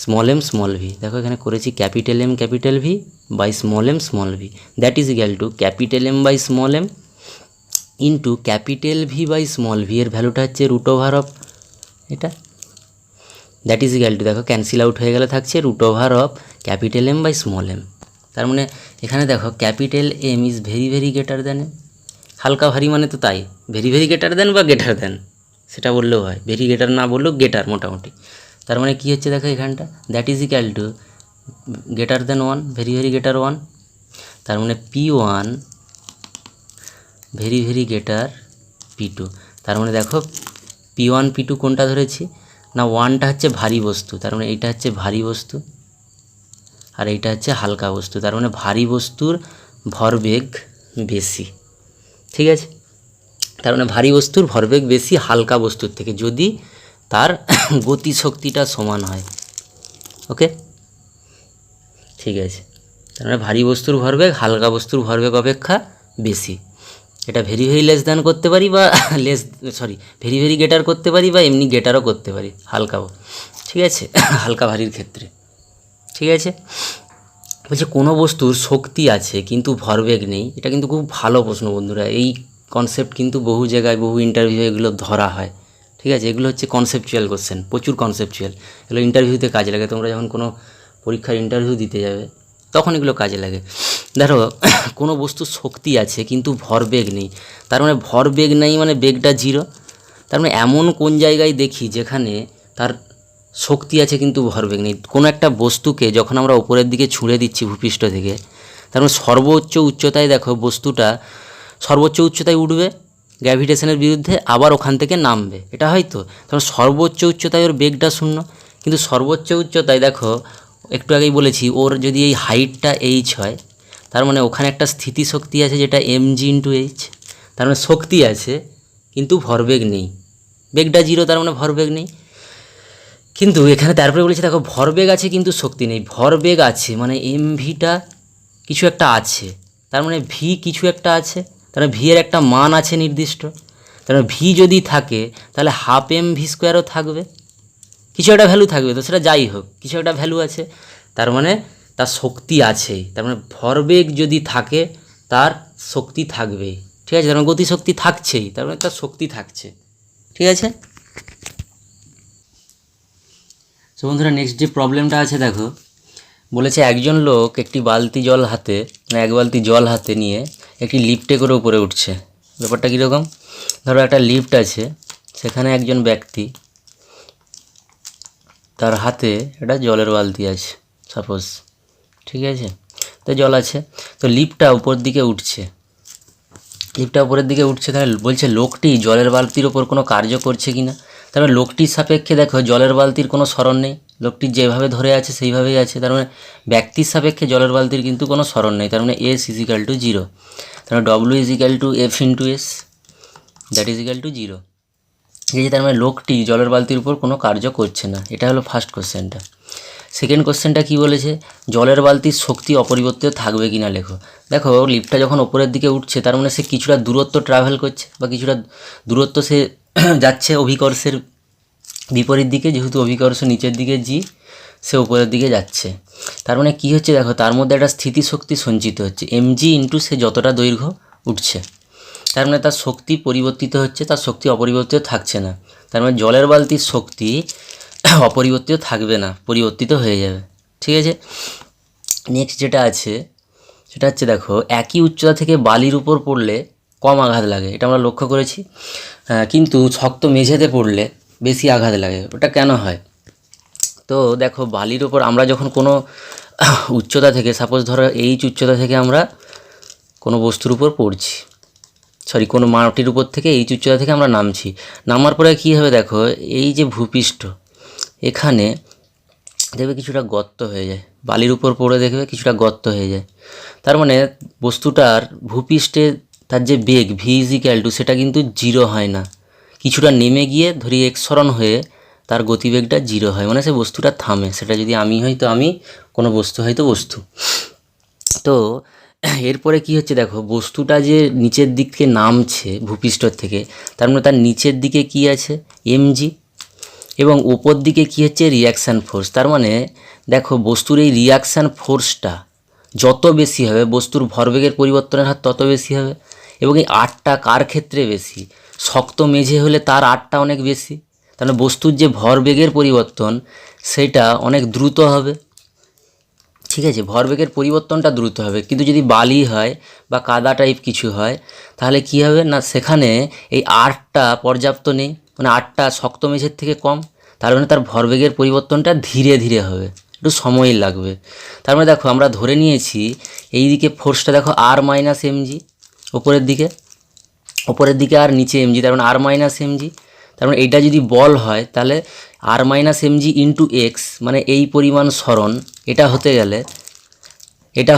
স্মল এম স্মল ভি। দেখো এখানে করেছি capital M capital V by small M small v that is equal to capital M by small M into capital V by small v, এর ভ্যালুটা হচ্ছে রুট ওভার অফ এটা, দ্যাট ইজ ইকুয়াল টু দেখো ক্যান্সেল আউট হয়ে গেলে থাকছে root over of capital M by small m. তার মানে এখানে দেখো capital M is very very greater than m. হালকা ভারী মানে তো তাই, ভেরি ভেরি গ্রেটার দ্যান বা গ্রেটার দ্যান সেটা বললেও হয়, ভেরি গ্রেটার না বললেও গ্রেটার মোটামুটি। তার মানে কী হচ্ছে দেখো এখানটা that is equal two greater than 1, very very greater 1। তার মানে P1 very very greater P2। তার মানে দেখো P1 P2 কোনটা ধরেছি না 1টা হচ্ছে ভারী বস্তু, তার মানে এইটা হচ্ছে ভারী বস্তু আর এইটা হচ্ছে হালকা বস্তু। তার মানে ভারী বস্তুর ভরবেগ বেশি। ঠিক আছে, তার মানে ভারী বস্তুর ভরবেগ বেশি হালকা বস্তুর থেকে যদি তার গতিশক্তিটা সমান হয়। ওকে, ঠিক আছে, তার মানে ভারী বস্তুর ভরবেগ হালকা বস্তুর ভরবেগ অপেক্ষা বেশি। এটা ভেরি ভেরি লেস দ্যান করতে পারি বা ভেরি ভেরি গ্রেটার করতে পারি বা এমনি গ্রেটারও করতে পারি হালকাও। ঠিক আছে, হালকা ভারীর ক্ষেত্রে। ঠিক আছে, বলছে কোনো বস্তুর শক্তি আছে কিন্তু ভরবেগ নেই। এটা কিন্তু খুব ভালো প্রশ্ন বন্ধুরা, এই কনসেপ্ট কিন্তু বহু জায়গায় বহু ইন্টারভিউ এগুলো ধরা হয়। ঠিক আছে, এগুলো হচ্ছে কনসেপচুয়াল কোশ্চেন, প্রচুর কনসেপচুয়াল, এগুলো ইন্টারভিউতে কাজে লাগে। তোমরা যখন কোনো পরীক্ষার ইন্টারভিউ দিতে যাবে তখন এগুলো কাজে লাগে। দেখো কোনো বস্তুর শক্তি আছে কিন্তু ভরবেগ নেই, তার মানে ভরবেগ নেই মানে বেগটা 0। তার মানে এমন কোন জায়গায় দেখি যেখানে তার শক্তি আছে কিন্তু ভরবেগ নেই। কোনো একটা বস্তুকে যখন আমরা উপরের দিকে ছুঁড়ে দিচ্ছি ভূপৃষ্ঠ থেকে, তার মানে সর্বোচ্চ উচ্চতায় দেখো বস্তুটা সর্বোচ্চ উচ্চতায় উঠবে গ্র্যাভিটেশনের বিরুদ্ধে, আবার ওখান থেকে নামবে, এটা হয়তো। তার সর্বোচ্চ উচ্চতায় ওর বেগটা 0, কিন্তু সর্বোচ্চ উচ্চতায় দেখো একটু আগেই বলেছি ওর যদি এই হাইটটা h হয়, তার মানে ওখানে একটা স্থিতিশক্তি আছে যেটা mg ইন্টু h। তার মানে শক্তি আছে কিন্তু ভরবেগ নেই, বেগটা 0, তার মানে ভরবেগ নেই। কিন্তু এখানে তারপরে বলেছে দেখো ভরবেগ আছে কিন্তু শক্তি নেই। ভরবেগ আছে মানে mvটা কিছু একটা আছে, তার মানে ভি কিছু একটা আছে, তার মানে ভি এর একটা মান আছে নির্দিষ্ট। তার মানে ভি যদি থাকে তাহলে হাফ এম ভি স্কোয়ারও থাকবে, কিছু একটা ভ্যালু থাকবে, তো সেটা যাই হোক কিছু একটা ভ্যালু আছে, তার মানে তার শক্তি আছেই। তার মানে ভরবেগ যদি থাকে তার শক্তি থাকবেই। ঠিক আছে, তার মানে গতিশক্তি থাকছেই, তার মানে তার শক্তি থাকছে। ঠিক আছে, তো বন্ধুরা নেক্সট যে প্রবলেমটা আছে দেখো, বলেছে একজন লোক একটি বালতি জল হাতে, মানে এক বালতি জল হাতে নিয়ে একটি লিফটে করে উপরে উঠছে। ব্যাপারটা কীরকম, ধরো একটা লিফট আছে, সেখানে একজন ব্যক্তি তার হাতে একটা জলের বালতি আছে সাপোজ। ঠিক আছে, তো জল আছে। তো লিফটটা উপর দিকে উঠছে, লিফটটা উপরের দিকে উঠছে, তাহলে বলছে লোকটি জলের বালতির ওপর কোনো কার্য করছে কি না। তার মানে লোকটির সাপেক্ষে দেখো জলের বালতির কোনো স্মরণ নেই, লোকটি যেভাবে ধরে আছে সেইভাবেই আছে। তার মানে ব্যক্তির সাপেক্ষে জলের বালতির কিন্তু কোনো স্মরণ নেই। তার মানে এস ইজ ইকাল টু 0। তার মানে W is equal to F into S, that is equal two 0। ঠিক আছে, তার মানে লোকটি জলের বালতির উপর কোনো কার্য করছে না। এটা হলো ফার্স্ট কোশ্চেনটা। সেকেন্ড কোশ্চেনটা কী বলেছে, জলের বালতির শক্তি অপরিবর্তিত থাকবে কি না লেখো। দেখো লিফটটা যখন ওপরের দিকে উঠছে তার মানে সে কিছুটা দূরত্ব ট্রাভেল করছে বা কিছুটা দূরত্ব সে যাচ্ছে অভিকর্ষের বিপরীত দিকে, যেহেতু অভিকর্ষ নিচের দিকে জি, সে উপরের দিকে যাচ্ছে। তার মানে কী হচ্ছে দেখো, তার মধ্যে একটা স্থিতিশক্তি সঞ্চিত হচ্ছে এমজি ইন্টু সে যতটা দৈর্ঘ্য উঠছে। তার মানে তার শক্তি পরিবর্তিত হচ্ছে, তার শক্তি অপরিবর্তিত থাকছে না। তার মানে জলের বালতির শক্তি অপরিবর্তিত থাকবে না, পরিবর্তিত হয়ে যাবে। ঠিক আছে, নেক্সট যেটা আছে সেটা হচ্ছে দেখো, একই উচ্চতা থেকে বালির উপর পড়লে কম আঘাত লাগে, এটা আমরা লক্ষ্য করেছি। কিন্তু শক্ত মেঝেতে পড়লে বেশি আঘাত লাগে, ওটা কেন হয়? তো দেখো বালির ওপর আমরা যখন কোনো উচ্চতা থেকে, সাপোজ ধরো এইচ উচ্চতা থেকে আমরা কোনো বস্তুর উপর পড়ছি, কোনো মাটির উপর থেকে এইচ উচ্চতা থেকে আমরা নামছি, নামার পরে কী হবে দেখো, এই যে ভূপৃষ্ঠ এখানে দেখবে কিছুটা গর্ত হয়ে যায়, বালির উপর পড়ে দেখবে কিছুটা গর্ত হয়ে যায়। তার মানে বস্তুটার ভূপৃষ্ঠে তার যে বেগ ভি ইজ ইকুয়াল টু, সেটা কিন্তু 0 হয় না, কিছুটা নেমে গিয়ে ধরি এক্সরণ হয়ে তার গতিবেগটা 0 হয়, মানে সে বস্তুটা থামে। সেটা যদি আমি হই তো আমি, কোনো বস্তু হয়তো বস্তু। তো এরপরে কি হচ্ছে দেখো, বস্তুটা যে নিচের দিকে নামছে ভূপৃষ্ঠর থেকে, তার মানে তার নিচের দিকে কি আছে, এমজি, এবং ওপর দিকে কি হচ্ছে, রিয়াকশান ফোর্স। তার মানে দেখো বস্তুর এই রিয়াকশান ফোর্সটা যত বেশি হবে, বস্তুর ভরবেগের পরিবর্তনের হার তত বেশি হবে। এবং এই আটটা কার ক্ষেত্রে বেশি, শক্ত মেঝে হলে তার আটটা অনেক বেশি। তাহলে বস্তুর যে ভরবেগের পরিবর্তন সেটা অনেক দ্রুত হবে। ঠিক আছে, ভরবেগের পরিবর্তনটা দ্রুত হবে। কিন্তু যদি বালি হয় বা কাদা টাইপ কিছু হয়, তাহলে কি হবে না, সেখানে এই আটটা পর্যাপ্ত নেই, মানে আটটা শক্ত মেঝের থেকে কম। তার মানে তার ভরবেগের পরিবর্তনটা ধীরে ধীরে হবে, একটু সময় লাগবে। তার মানে দেখো আমরা ধরে নিয়েছি এই দিকে ফোর্সটা দেখো আর মাইনাস এমজি, ওপরের দিকে আর নিচে এমজি, তার মানে আর মাইনাস এমজি। তার মানে এইটা যদি বল হয় তাহলে আর মাইনাস এমজি ইন্টু এক্স, মানে এই পরিমাণ সরণ। এটা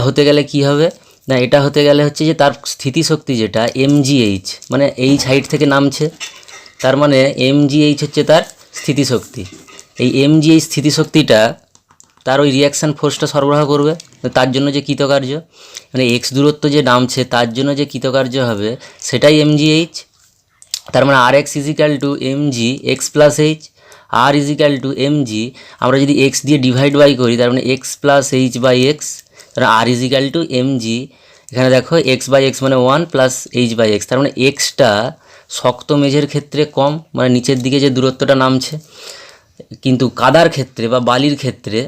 হতে গেলে কি হবে না, এটা হতে গেলে হচ্ছে যে তার স্থিতিশক্তি যেটা এমজিএইচ, মানে এইচ হাইট থেকে নামছে, তার মানে এমজিএইচ হচ্ছে তার স্থিতিশক্তি। এই এমজিএইচ স্থিতিশক্তিটা তার ওই রিয়াকশান ফোর্সটা সরবরাহ করবে, তার জন্য যে কৃতকার্য, মানে এক্স দূরত্ব যে নামছে তার জন্য যে কৃতকার্য হবে সেটাই এমজিএইচ। তার মানে আর X is equal to MG X plus H, আর ইজিক্যাল টু এমজি, আমরা যদি এক্স দিয়ে ডিভাইড বাই করি তার মানে X plus H by X, তার আর ইজিক্যাল টু এমজি, এখানে দেখো এক্স বাই এক্স মানে 1 প্লাস এইচ বাই এক্স। তার মানে এক্সটা শক্ত মেঝের ক্ষেত্রে কম, মানে নিচের দিকে যে দূরত্বটা নামছে, কিন্তু কাদার ক্ষেত্রে বা বালির ক্ষেত্রে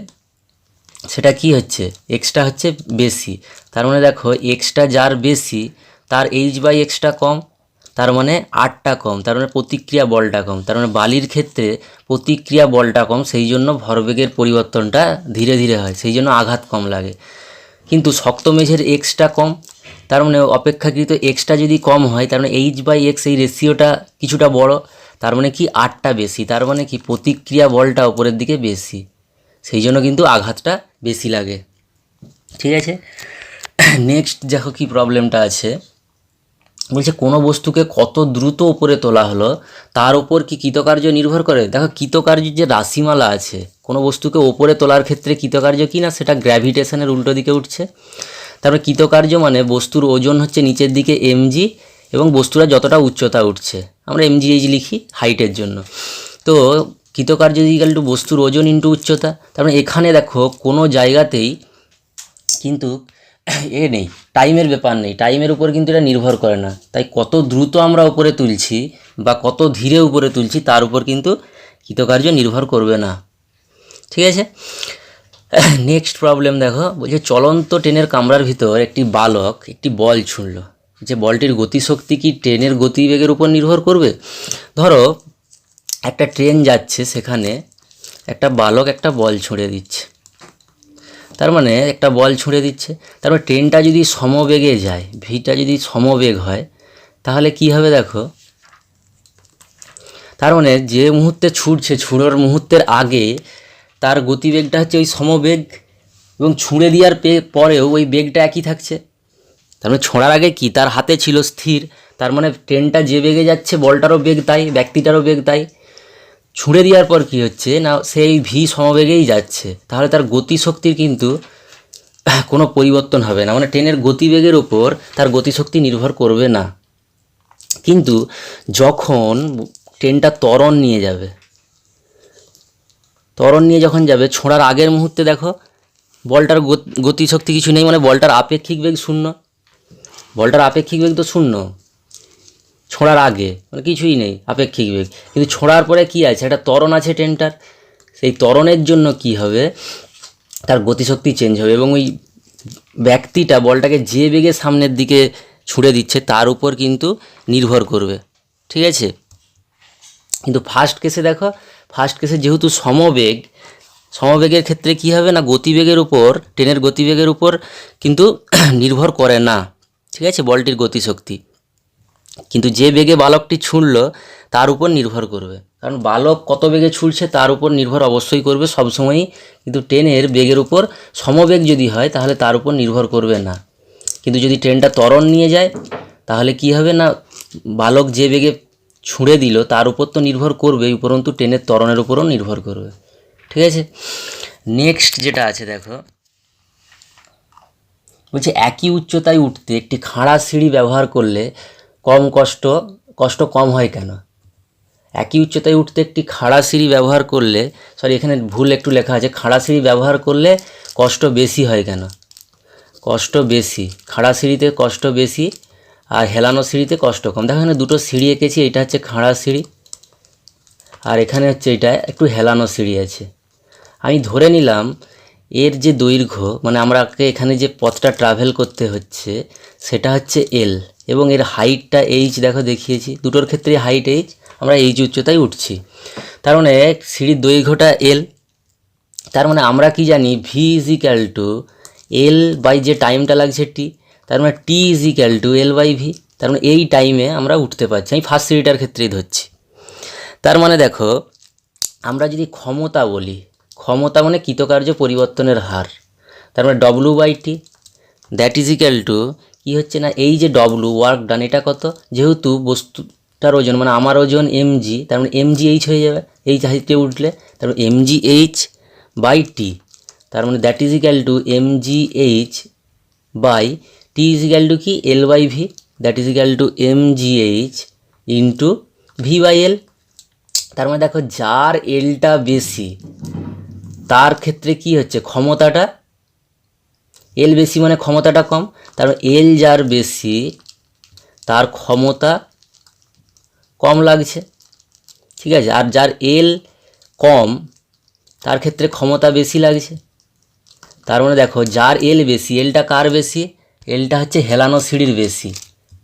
সেটা কি হচ্ছে, এক্সটা হচ্ছে বেশি। তার মানে দেখো এক্সটা যার বেশি তার এইচ বাই এক্সটা কম, তার মানে আটটা কম, তার মানে প্রতিক্রিয়া বলটা কম। তার মানে বালির ক্ষেত্রে প্রতিক্রিয়া বলটা কম, সেই জন্য ভরবেগের পরিবর্তনটা ধীরে ধীরে হয়, সেই জন্য আঘাত কম লাগে। কিন্তু শক্ত মেঝের এক্সটা কম, তার মানে অপেক্ষাকৃত এক্সটা যদি কম হয় তার মানে এইচ বাই এক্স এই রেশিওটা কিছুটা বড়, তার মানে কি আটটা বেশি, তার মানে কি প্রতিক্রিয়া বলটা উপরের দিকে বেশি, সেই জন্য কিন্তু আঘাতটা বেশি লাগে। ঠিক আছে, নেক্সট দেখো কি প্রবলেমটা আছে, বলছে কোনো বস্তুকে কত দ্রুত উপরে তোলা হলো তার উপর কি কৃতকার্য নির্ভর করে। দেখো কৃতকার্যের যে রাশিমালা আছে, কোনো বস্তুকে ওপরে তোলার ক্ষেত্রে কৃতকার্য কি না, সেটা গ্র্যাভিটেশনের উল্টো দিকে উঠছে। তারপরে কৃতকার্য মানে বস্তুর ওজন হচ্ছে নিচের দিকে এমজি, এবং বস্তুরা যতটা উচ্চতা উঠছে আমরা এমজিএইচ লিখি হাইটের জন্য। তো কৃতকার্য ইকুয়াল টু বস্তুর ওজন ইন্টু উচ্চতা। তার মানে এখানে দেখো কোনো জায়গাতেই কিন্তু নেই, টাইমের ব্যাপার নেই, টাইমের উপর কিন্তু এটা নির্ভর করে না। তাই কত দ্রুত আমরা উপরে তুলছি বা কত ধীরে উপরে তুলছি তার উপর কিন্তু কৃতকার্য নির্ভর করবে না। ঠিক আছে, নেক্সট প্রবলেম দেখো, বলছে চলন্ত ট্রেনের কামরার ভিতর একটি বালক একটি বল ছুঁড়ল, যে বলটির গতিশক্তি কি ট্রেনের গতিবেগের উপর নির্ভর করবে। ধরো একটা ট্রেন যাচ্ছে, সেখানে একটা বালক একটা বল ছুঁড়ে দিচ্ছে, তার মানে একটা বল ছুঁড়ে দিচ্ছে, তারপর ট্রেনটা যদি সমবেগে যায়, ভিটা যদি সমবেগ হয় তাহলে কি হবে দেখো, তার মানে যে মুহূর্তে ছুটছে ছুঁড়োর মুহূর্তের আগে তার গতিবেগটা হচ্ছে ওই সমবেগ, এবং ছুঁড়ে দেওয়ার পরেও ওই বেগটা একই থাকছে। তার মানে ছোঁড়ার আগে কি তার হাতে ছিল স্থির, তার মানে ট্রেনটা যে বেগে যাচ্ছে বলটারও বেগ তাই, ব্যক্তিটারও বেগ তাই। ছুঁড়ে দেওয়ার পর কি হচ্ছে না, সেই ভি সমবেগেই যাচ্ছে, তাহলে তার গতিশক্তির কিন্তু কোনো পরিবর্তন হবে না, মানে ট্রেনের গতিবেগের ওপর তার গতিশক্তি নির্ভর করবে না। কিন্তু যখন ট্রেনটা ত্বরণ নিয়ে যাবে, ত্বরণ নিয়ে যখন যাবে ছোঁড়ার আগের মুহূর্তে দেখো বলটার গতিশক্তি কিছু নেই, মানে বলটার আপেক্ষিক বেগ শূন্য, বলটার আপেক্ষিক বেগ তো শূন্য ছোঁড়ার আগে, মানে কিছুই নেই আপেক্ষিক বেগ। কিন্তু ছোঁড়ার পরে কি আছে, একটা ত্বরণ আছে ট্রেনটার, সেই ত্বরণের জন্য কি হবে তার গতিশক্তি চেঞ্জ হবে, এবং ওই ব্যক্তিটা বলটাকে যে বেগে সামনের দিকে ছুঁড়ে দিচ্ছে তার উপর কিন্তু নির্ভর করবে, ঠিক আছে। কিন্তু ফার্স্ট কেসে দেখো, ফার্স্ট কেসে যেহেতু সমবেগ, সমবেগের ক্ষেত্রে কি হবে না, গতিবেগের উপর, ট্রেনের গতিবেগের উপর কিন্তু নির্ভর করে না, ঠিক আছে, বলটির গতিশক্তি। কিন্তু যে বেগে বালকটি ছুঁড়ল তার উপর নির্ভর করবে, কারণ বালক কত বেগে ছুঁড়ছে তার উপর নির্ভর অবশ্যই করবে সবসময়ই, কিন্তু ট্রেনের বেগের উপর সমবেগ যদি হয় তাহলে তার উপর নির্ভর করবে না। কিন্তু যদি ট্রেনটা ত্বরণ নিয়ে যায় তাহলে কি হবে না, বালক যে বেগে ছুঁড়ে দিল তার উপর তো নির্ভর করবেই, উপরন্তু ট্রেনের ত্বরণের উপরও নির্ভর করবে, ঠিক আছে। নেক্সট যেটা আছে দেখো, বলছে একই উচ্চতায় উঠতে একটি খাড়া সিঁড়ি ব্যবহার করলে কষ্ট কম হয় কেন। একই উচ্চতায় উঠতে একটি খাড়া সিঁড়ি ব্যবহার করলে, সরি এখানে ভুল একটু লেখা আছে, খাড়া সিঁড়ি ব্যবহার করলে কষ্ট বেশি হয় কেন। কষ্ট বেশি, খাড়া সিঁড়িতে কষ্ট বেশি আর হেলানো সিঁড়িতে কষ্ট কম। দেখো এখানে দুটো সিঁড়ি এঁকেছি, এটা হচ্ছে খাড়া সিঁড়ি আর এখানে হচ্ছে এটা একটু হেলানো সিঁড়ি আছে। আমি ধরে নিলাম এর যে দৈর্ঘ্য, মানে আমাকে এখানে যে পথটা ট্রাভেল করতে হচ্ছে সেটা হচ্ছে এল, এবং এর হাইটটা এইচ, দেখো দেখিয়েছি দুটোর ক্ষেত্রে হাইট এইচ, আমরা এইচ উচ্চতায় উঠছি, তার মানে সিঁড়ির দৈর্ঘ্যটা এল। তার মানে আমরা কি জানি V is equal to L by যে টাইমটা লাগছে টি, তার মানে T is equal to L by V, তার মানে এই টাইমে আমরা উঠতে পারছি। আমি ফার্স্ট সিঁড়িটার ক্ষেত্রেই ধরছি। তার মানে দেখো আমরা যদি ক্ষমতা বলি, ক্ষমতা মানে কৃতকার্য পরিবর্তনের হার, তার মানে W by T that is equal to কী হচ্ছে না, এই যে ডব্লু ওয়ার্ক ডান এটা কত, যেহেতু বস্তুটার ওজন মানে আমার ওজন এমজি, তার মানে এমজি এইচ হয়ে যাবে এইচ হাইটে উঠলে, তার মানে এমজি এইচ বাই টি, তার মানে that is equal to MG H by T is equal to কি L by V, that is equal to MG H into V by L. তার মানে দেখো যার এলটা বেশি তার ক্ষেত্রে কি হচ্ছে, ক্ষমতাটা এল বেশি মানে ক্ষমতাটা কম, তার এল যার বেশি তার ক্ষমতা কম লাগছে, ঠিক আছে। আর যার এল কম তার ক্ষেত্রে ক্ষমতা বেশি লাগছে। তার মানে দেখো যার এল বেশি, এলটা কার বেশি, এলটা হচ্ছে হেলানো সিঁড়ির বেশি,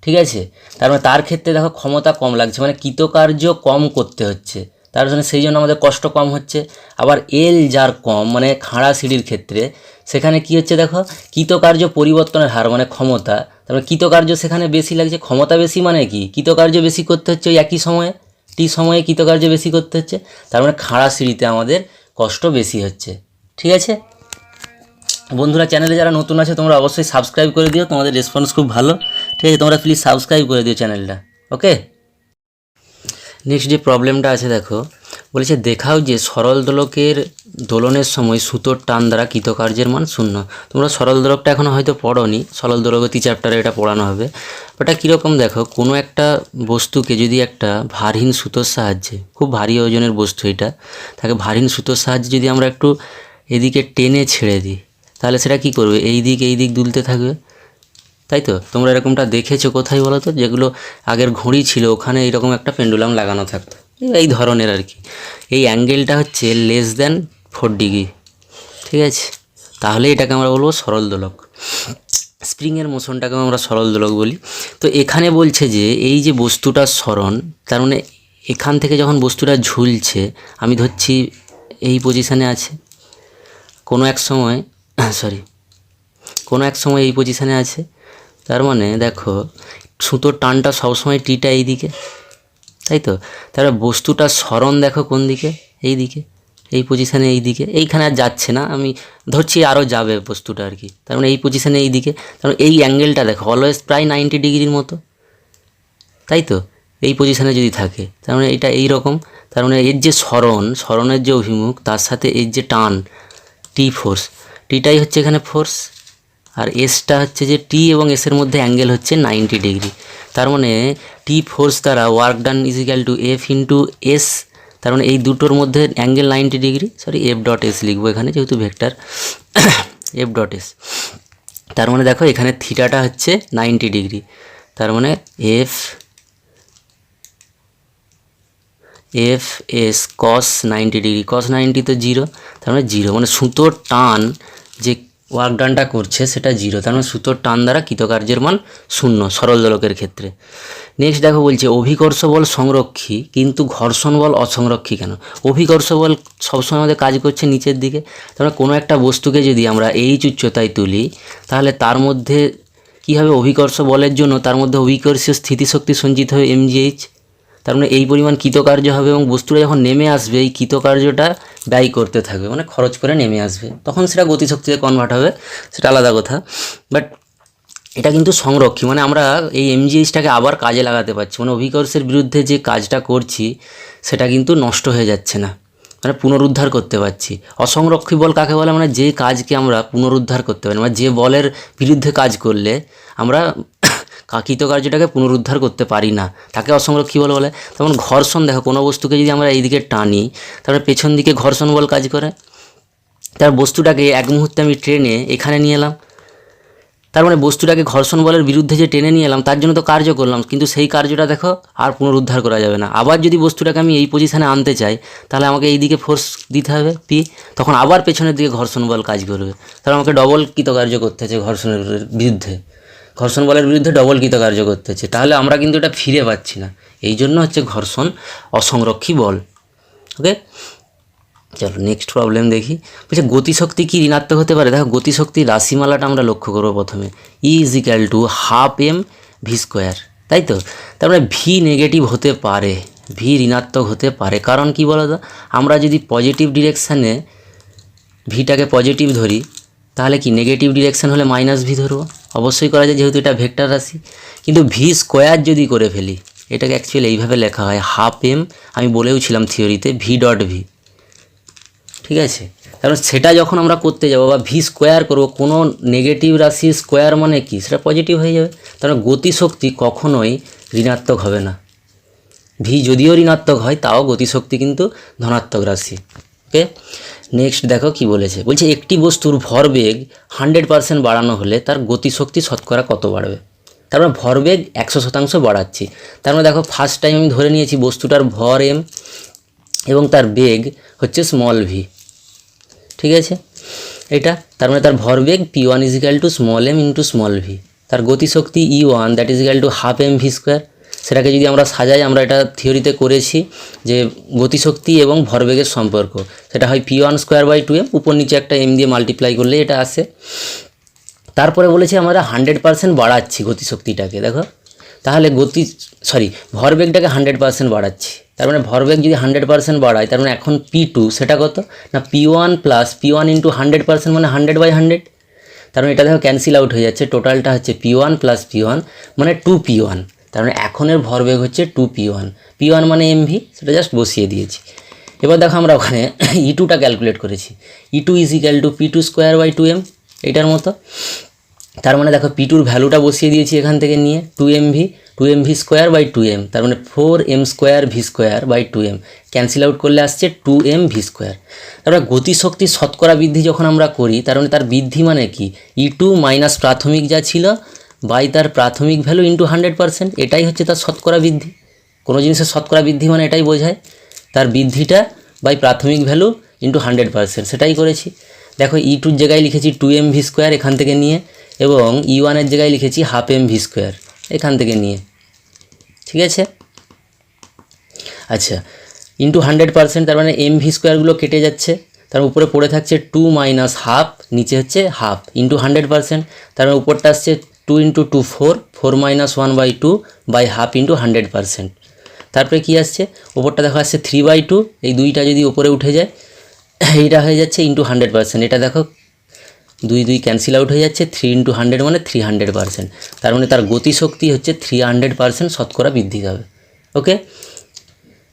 ঠিক আছে। তার মানে তার ক্ষেত্রে দেখো ক্ষমতা কম লাগছে, মানে কৃতকার্য কম করতে হচ্ছে, তার জন্য সেই জন্য আমাদের কষ্ট কম হচ্ছে। আবার এল যার কম মানে খাড়া সিঁড়ির ক্ষেত্রে সেখানে কি হচ্ছে দেখো, কৃতকার্য পরিবর্তনের হার মানে ক্ষমতা, তারপরে কৃতকার্য সেখানে বেশি লাগছে, ক্ষমতা বেশি মানে কি কৃতকার্য বেশি করতে হচ্ছে ওই একই সময়ে, টি সময়ে কৃতকার্য বেশি করতে হচ্ছে, তার মানে খাড়া সিঁড়িতে আমাদের কষ্ট বেশি হচ্ছে, ঠিক আছে। বন্ধুরা চ্যানেলে যারা নতুন আছে তোমরা অবশ্যই সাবস্ক্রাইব করে দিও, তোমাদের রেসপন্স খুব ভালো, ঠিক আছে, তোমরা প্লিজ সাবস্ক্রাইব করে দিও চ্যানেলটা, ওকে। নেক্সট যে প্রবলেমটা আছে দেখো, বলেছে দেখাও যে সরল দোলকের দোলনের সময় সুতোর টান দ্বারা কৃতকার্যের মান শূন্য। তোমরা সরল দোলকটা এখনও হয়তো পড়োনি, সরল দোলগতি চ্যাপ্টারে এটা পড়ানো হবে। ওটা কীরকম দেখো, কোনো একটা বস্তুকে যদি একটা ভারহীন সুতোর সাহায্যে, খুব ভারী ওজনের বস্তু এটা, তাকে ভারহীন সুতোর সাহায্যে যদি আমরা একটু এদিকে টেনে ছেড়ে দিই তাহলে সেটা কী করবে, এই দিক দুলতে থাকবে, তাই তো। তোমরা এরকমটা দেখেছো কোথায় বলো তো, যেগুলো আগের ঘড়ি ছিল ওখানে এইরকম একটা পেন্ডুলাম লাগানো থাকতো এই ধরনের আর কি। এই অ্যাঙ্গেলটা হচ্ছে লেস দ্যান 4 ডিগ্রি, ঠিক আছে, তাহলে এটাকে আমরা বলবো সরল দোলক। স্প্রিংয়ের মোশনটাকে আমরা সরল দোলক বলি। তো এখানে বলছে যে এই যে বস্তুটার সরণ, তার মানে এখান থেকে যখন বস্তুটা ঝুলছে, আমি ধরছি এই পজিশানে আছে, কোনো এক সময় সরি কোনো এক সময় এই পজিশানে আছে, তার মানে দেখো সুতোর টানটা সবসময় টিটা এই দিকে, তাই তো। তারপরে বস্তুটার সরণ দেখো কোন দিকে, এই দিকে, এই পজিশানে এই দিকে, এইখানে আর যাচ্ছে না, আমি ধরছি আরও যাবে বস্তুটা আর কি। তার মানে এই পজিশানে এই দিকে, তার মানে এই অ্যাঙ্গেলটা দেখো অলওয়েজ প্রায় 90 ডিগ্রির মতো, তাই তো। এই পজিশানে যদি থাকে তার মানে এটা এই রকম, তার মানে এর যে সরণের যে অভিমুখ তার সাথে এর যে টান টি ফোর্স, টিটাই হচ্ছে এখানে ফোর্স, আর এসটা হচ্ছে যে টি এবং এসের মধ্যে অ্যাঙ্গেল হচ্ছে 90 ডিগ্রি। তার মানে টি ফোর্স দ্বারা work done is equal to F into S, তার মানে এই দুটোর মধ্যে angle 90 degree, sorry F dot S লিখবো এখানে যেহেতু ভেক্টর, এফ ডট এস। তার মানে দেখো এখানে থিটাটা হচ্ছে 90 ডিগ্রি, তার মানে এফ এস কস 90 ডিগ্রি, কস 90 তো 0, তার মানে 0, মানে সুতোর টান যে ওয়ার্ক ডানটা করছে সেটা 0, তার মানে সুতোর টান দ্বারা কৃতকার্যের মান 0 সরল দোলকের ক্ষেত্রে। নেক্সট দেখো বলছে অভিকর্ষ বল সংরক্ষী কিন্তু ঘর্ষণ বল অসংরক্ষী কেন। অভিকর্ষ বল সবসময় আমাদের কাজ করছে নিচের দিকে, তার মানে কোনো একটা বস্তুকে যদি আমরা এইচ উচ্চতায় তুলি তাহলে তার মধ্যে কী হবে, অভিকর্ষ বলের জন্য তার মধ্যে অভিকর্ষীয় স্থিতিশক্তি সঞ্চিত হবে mgh, তার মানে এই পরিমাণ কৃতকার্য হবে এবং বস্তুটা যখন নেমে আসবে এই কৃতকার্যটা ব্যয় করতে থাকবে, মানে খরচ করে নেমে আসবে, তখন সেটা গতিশক্তিতে কনভার্ট হবে, সেটা আলাদা কথা। বাট এটা কিন্তু সংরক্ষী, মানে আমরা এই এমজিএইচটাকে আবার কাজে লাগাতে পারছি, মানে অভিকর্ষের বিরুদ্ধে যে কাজটা করছি সেটা কিন্তু নষ্ট হয়ে যাচ্ছে না, মানে পুনরুদ্ধার করতে পারছি। অসংরক্ষী বল কাকে বলে, মানে যে কাজকে আমরা পুনরুদ্ধার করতে পারি, মানে যে বলের বিরুদ্ধে কাজ করলে আমরা কৃতকার্যটাকে পুনরুদ্ধার করতে পারি না তাকে অসংরক্ষী বল বলে। তেমন ঘর্ষণ দেখো, কোনো বস্তুকে যদি আমরা এই দিকে টানি তারপরে পেছন দিকে ঘর্ষণ বল কাজ করে, তার বস্তুটাকে এক মুহূর্তে আমি ট্রেনে এখানে নিয়ে এলাম, তার মানে বস্তুটাকে ঘর্ষণ বলের বিরুদ্ধে যে টেনে নিয়ে এলাম তার জন্য তো কার্য করলাম, কিন্তু সেই কার্যটা দেখো আর পুনরুদ্ধার করা যাবে না। আবার যদি বস্তুটাকে আমি এই পজিশানে আনতে চাই তাহলে আমাকে এই দিকে ফোর্স দিতে হবে পি, তখন আবার পেছনের দিকে ঘর্ষণ বল কাজ করবে, তাহলে আমাকে ডবল কৃতকার্য করতে হচ্ছে ঘর্ষণের বিরুদ্ধে, ঘর্ষণ বলের বিরুদ্ধে ডবল কৃতকার্য করতে হচ্ছে, তাহলে আমরা কিন্তু এটা ফিরে পাচ্ছি না, এই জন্য হচ্ছে ঘর্ষণ অসংরক্ষী বল। ওকে, চলো নেক্সট প্রবলেম দেখি। বলছে গতিশক্তি কি ঋণাত্মক হতে পারে। দেখো গতিশক্তির রাশিমালাটা আমরা লক্ষ্য করবো প্রথমে, E is equal to half M V square, তাই তো। তারপরে ভি নেগেটিভ হতে পারে, ভি ঋণাত্মক হতে পারে, কারণ কি বলো তো, আমরা যদি পজিটিভ ডিরেকশানে ভিটাকে পজিটিভ ধরি তাহলে কি নেগেটিভ ডিরেকশান হলে মাইনাস ভি ধরবো, অবশ্যই করা যায় যেহেতু এটা ভেক্টর রাশি। কিন্তু ভি স্কোয়ার যদি করে ফেলি, এটাকে অ্যাকচুয়ালি এইভাবে লেখা হয় হাফ এম, আমি বলেও ছিলাম থিওরিতে ভি ডট ভি, ঠিক আছে। কারণ সেটা যখন আমরা করতে যাবো বা ভি স্কোয়ার করবো, কোনো নেগেটিভ রাশি স্কোয়ার মানে কি, সেটা পজিটিভ হয়ে যাবে, তার মানে গতিশক্তি কখনোই ঋণাত্মক হবে না। ভি যদিও ঋণাত্মক হয় তাও গতিশক্তি কিন্তু ধনাত্মক রাশি। ওকে, নেক্সট দেখো কি বলেছে। বলছে একটি বস্তুর ভরবেগ 100% বাড়ানো হলে তার গতিশক্তি শতকরা কত বাড়বে। তার মানে ভরবেগ 100% বাড়াচ্ছি, তার মানে দেখো ফার্স্ট টাইম আমি ধরে নিয়েছি বস্তুটার ভর এম এবং তার বেগ হচ্ছে স্মল ভি, ঠিক আছে এটা। তার মানে তার ভরবেগ p1 is equal to small M into small V, তার গতিশক্তি e1 that is equal to half M V square. সেটাকে যদি আমরা সাজাই, আমরা এটা থিওরিতে করেছি যে গতিশক্তি এবং ভরবেগের সম্পর্ক, সেটা হয় p1 স্কোয়ার বাই 2m, উপর নিচে একটা m দিয়ে মাল্টিপ্লাই করলে এটা আসে। তারপরে বলেছি আমরা 100% বাড়াচ্ছি গতিশক্তিটাকে, দেখো তাহলে ভরবেগটাকে 100% বাড়াচ্ছি, তার মানে ভরবেগ যদি 100% বাড়ায় তার মানে এখন P2 সেটা কত না P1 প্লাস P1 ইন্টু 100% মানে 100/100, তার মানে এটা দেখো ক্যান্সেল আউট হয়ে যাচ্ছে, টোটালটা হচ্ছে P1 প্লাস P1 মানে 2P1, তার মানে এখনের ভরবেগ হচ্ছে 2P1, P1 মানে MV, সেটা জাস্ট বসিয়ে দিয়েছি। এবার দেখো আমরা ওখানে E2টা ক্যালকুলেট করেছি, E2 is equal to P2 square by 2m, এটার মতো। তার মানে দেখো P2র ভ্যালুটা বসিয়ে দিয়েছি এখান থেকে নিয়ে 2mv স্কোয়ার বাই 2m, তার মানে 4m square v square by 2m, cancel out করলে আসছে 2m ভি স্কোয়ার। তারপরে গতিশক্তির শতকরা বৃদ্ধি যখন আমরা করি তার মানে তার বৃদ্ধি মানে কি, E2 মাইনাস প্রাথমিক যা ছিল বাই তার প্রাথমিক ভ্যালু ইন্টু 100%, এটাই হচ্ছে তার শতকরা বৃদ্ধি। কোনো জিনিসের শতকরা বৃদ্ধি মানে এটাই বোঝায়, তার বৃদ্ধিটা বাই প্রাথমিক ভ্যালু ইন্টু 100%, সেটাই করেছি। দেখো E2-র জায়গায় লিখেছি 2m ভি স্কোয়ার এখান থেকে নিয়ে, এবং E1-এর জায়গায় লিখেছি হাফ এম ভি স্কোয়ার এখান থেকে নিয়ে, ঠিক আছে। আচ্ছা, ইন্টু 100%, তার মানে এম ভি স্কোয়ারগুলো কেটে যাচ্ছে, তার উপরে পড়ে থাকছে 2 মাইনাস হাফ, নিচে হচ্ছে হাফ ইন্টু 100%, তার মানে উপরটা আসছে 2 into 2 4, 4 minus 1/2 by half into 100%। তারপরে কি আসছে, ওপরটা দেখো আসছে 3/2, এই দুইটা যদি উপরে উঠে যায় এইটা হয়ে যাচ্ছে ইন্টু 100%, এটা দেখো 2 2 ক্যান্সেল আউট হয়ে যাচ্ছে, 3 ইন্টু 100 মানে 300%, তার মানে তার গতিশক্তি হচ্ছে 300% শতকরা বৃদ্ধি পাবে। ওকে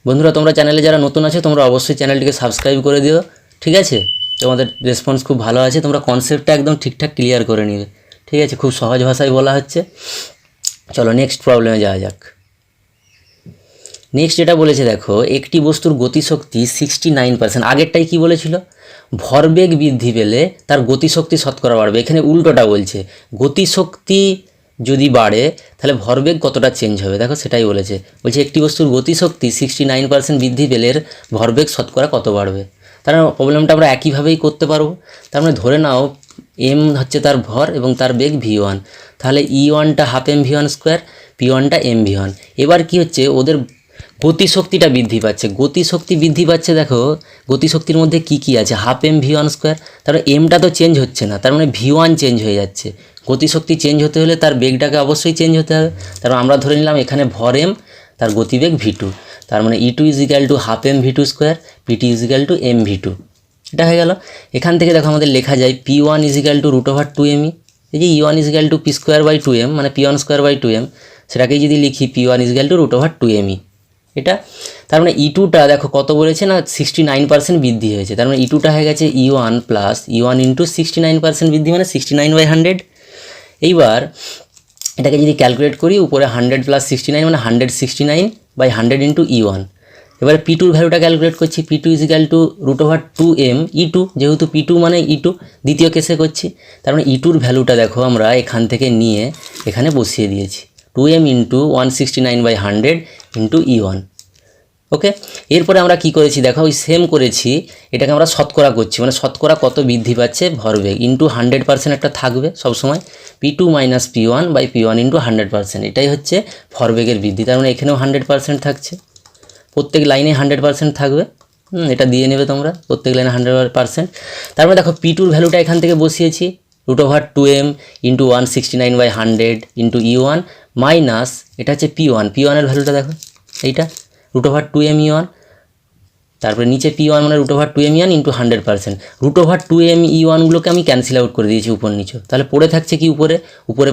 বন্ধুরা, তোমরা চ্যানেলে যারা নতুন আছে তোমরা অবশ্যই চ্যানেলটিকে সাবস্ক্রাইব করে দিও, ঠিক আছে? তোমাদের রেসপন্স খুব ভালো আছে, তোমরা কনসেপ্টটা একদম ঠিকঠাক ক্লিয়ার করে নিবে, ঠিক আছে? খুব সহজ ভাষায় বলা হচ্ছে। চলো নেক্সট প্রবলেমে যাওয়া যাক। নেক্সট যেটা বলেছে দেখো, একটি বস্তুর গতিশক্তি 69%, আগেরটাই কি বলেছিল, ভরবেগ বৃদ্ধি পেলে তার গতিশক্তি শতকরা বাড়বে, এখানে উল্টোটা বলছে, গতিশক্তি যদি বাড়ে তাহলে ভরবেগ কতটা চেঞ্জ হবে, দেখো সেটাই বলেছে। বলছে একটি বস্তুর গতিশক্তি 69% বৃদ্ধি পেলে এর ভরবেগ শতকরা কত বাড়বে। তার প্রবলেমটা আমরা একইভাবেই করতে পারবো। তার মানে ধরে নাও এম হচ্ছে তার ভর এবং তার বেগ v1, তাহলে e1টা হাফ এম v1 স্কোয়ার, p1টা এম v1। এবার কি হচ্ছে, ওদের গতিশক্তিটা বৃদ্ধি পাচ্ছে, গতিশক্তি বৃদ্ধি পাচ্ছে। দেখো গতিশক্তির মধ্যে কি কি আছে, হাফ এম v1 স্কোয়ার, তারপরে এমটা তো চেঞ্জ হচ্ছে না, তার মানে v1 চেঞ্জ হয়ে যাচ্ছে। গতিশক্তি চেঞ্জ হতে হলে তার বেগটাকে অবশ্যই চেঞ্জ হতে হবে। তারপর আমরা ধরে নিলাম এখানে ভর এম, তার গতিবেগ v2, তার মানে e2 is equal to half m v2 square, pt is equal to m v2। এটা হয়ে গেল। এখান থেকে দেখো আমাদের লেখা যায় p1 ইজিক্যাল টু √2me, এই যে e1 is equal to p square by 2m মানে p1 স্কোয়ার বাই 2m, সেটাকেই যদি লিখি p1 ইজিক্যাল টু √2me, এটা। তার মানে e2টা দেখো কত বলেছে না, 69% বৃদ্ধি হয়েছে, তার মানে e2টা হয়ে গেছে e1 প্লাস e1 ইন্টু 69% বৃদ্ধি মানে 69/100। এইবার এটাকে যদি ক্যালকুলেট করি, উপরে 100 প্লাস 69 মানে 169/100 ইন্টু e1। এবারে p2 ভ্যালুটা ক্যালকুলেট করছি, p2 is equal two √2m e2, যেহেতু p2 মানে e2 দ্বিতীয় কেসে করছি, তার মানে e2র ভ্যালুটা দেখো আমরা এখান থেকে নিয়ে এখানে বসিয়ে দিয়েছি, 2m ইন্টু 169/100 ইন্টু e1। ওকে, এরপরে আমরা কি করেছি দেখো, ওই সেম করেছি, এটাকে আমরা শতকরা করছি, মানে শতকরা কত বৃদ্ধি পাচ্ছে ভরবেগ ইন্টু 100% একটা থাকবে সবসময়, p2 minus p1 by p1 into 100%, এটাই হচ্ছে ভরবেগের বৃদ্ধি। তার মানে এখানেও 100% থাকছে, প্রত্যেক লাইনে 100% থাকবে, এটা দিয়ে নেবে তোমরা, প্রত্যেক লাইনে 100%। তারপরে দেখো p2র ভ্যালুটা এখান থেকে বসিয়েছি, √2m into 169/100 into e1 minus এটা হচ্ছে p1, p1 এর ভ্যালুটা দেখো এইটা √2m e1, তারপরে নিচে p1 মানে √2m e1 ইন্টু 100%, √2m e1গুলোকে আমি ক্যান্সেল আউট করে দিয়েছি উপর নিচে, তাহলে পড়ে থাকছে কি উপরে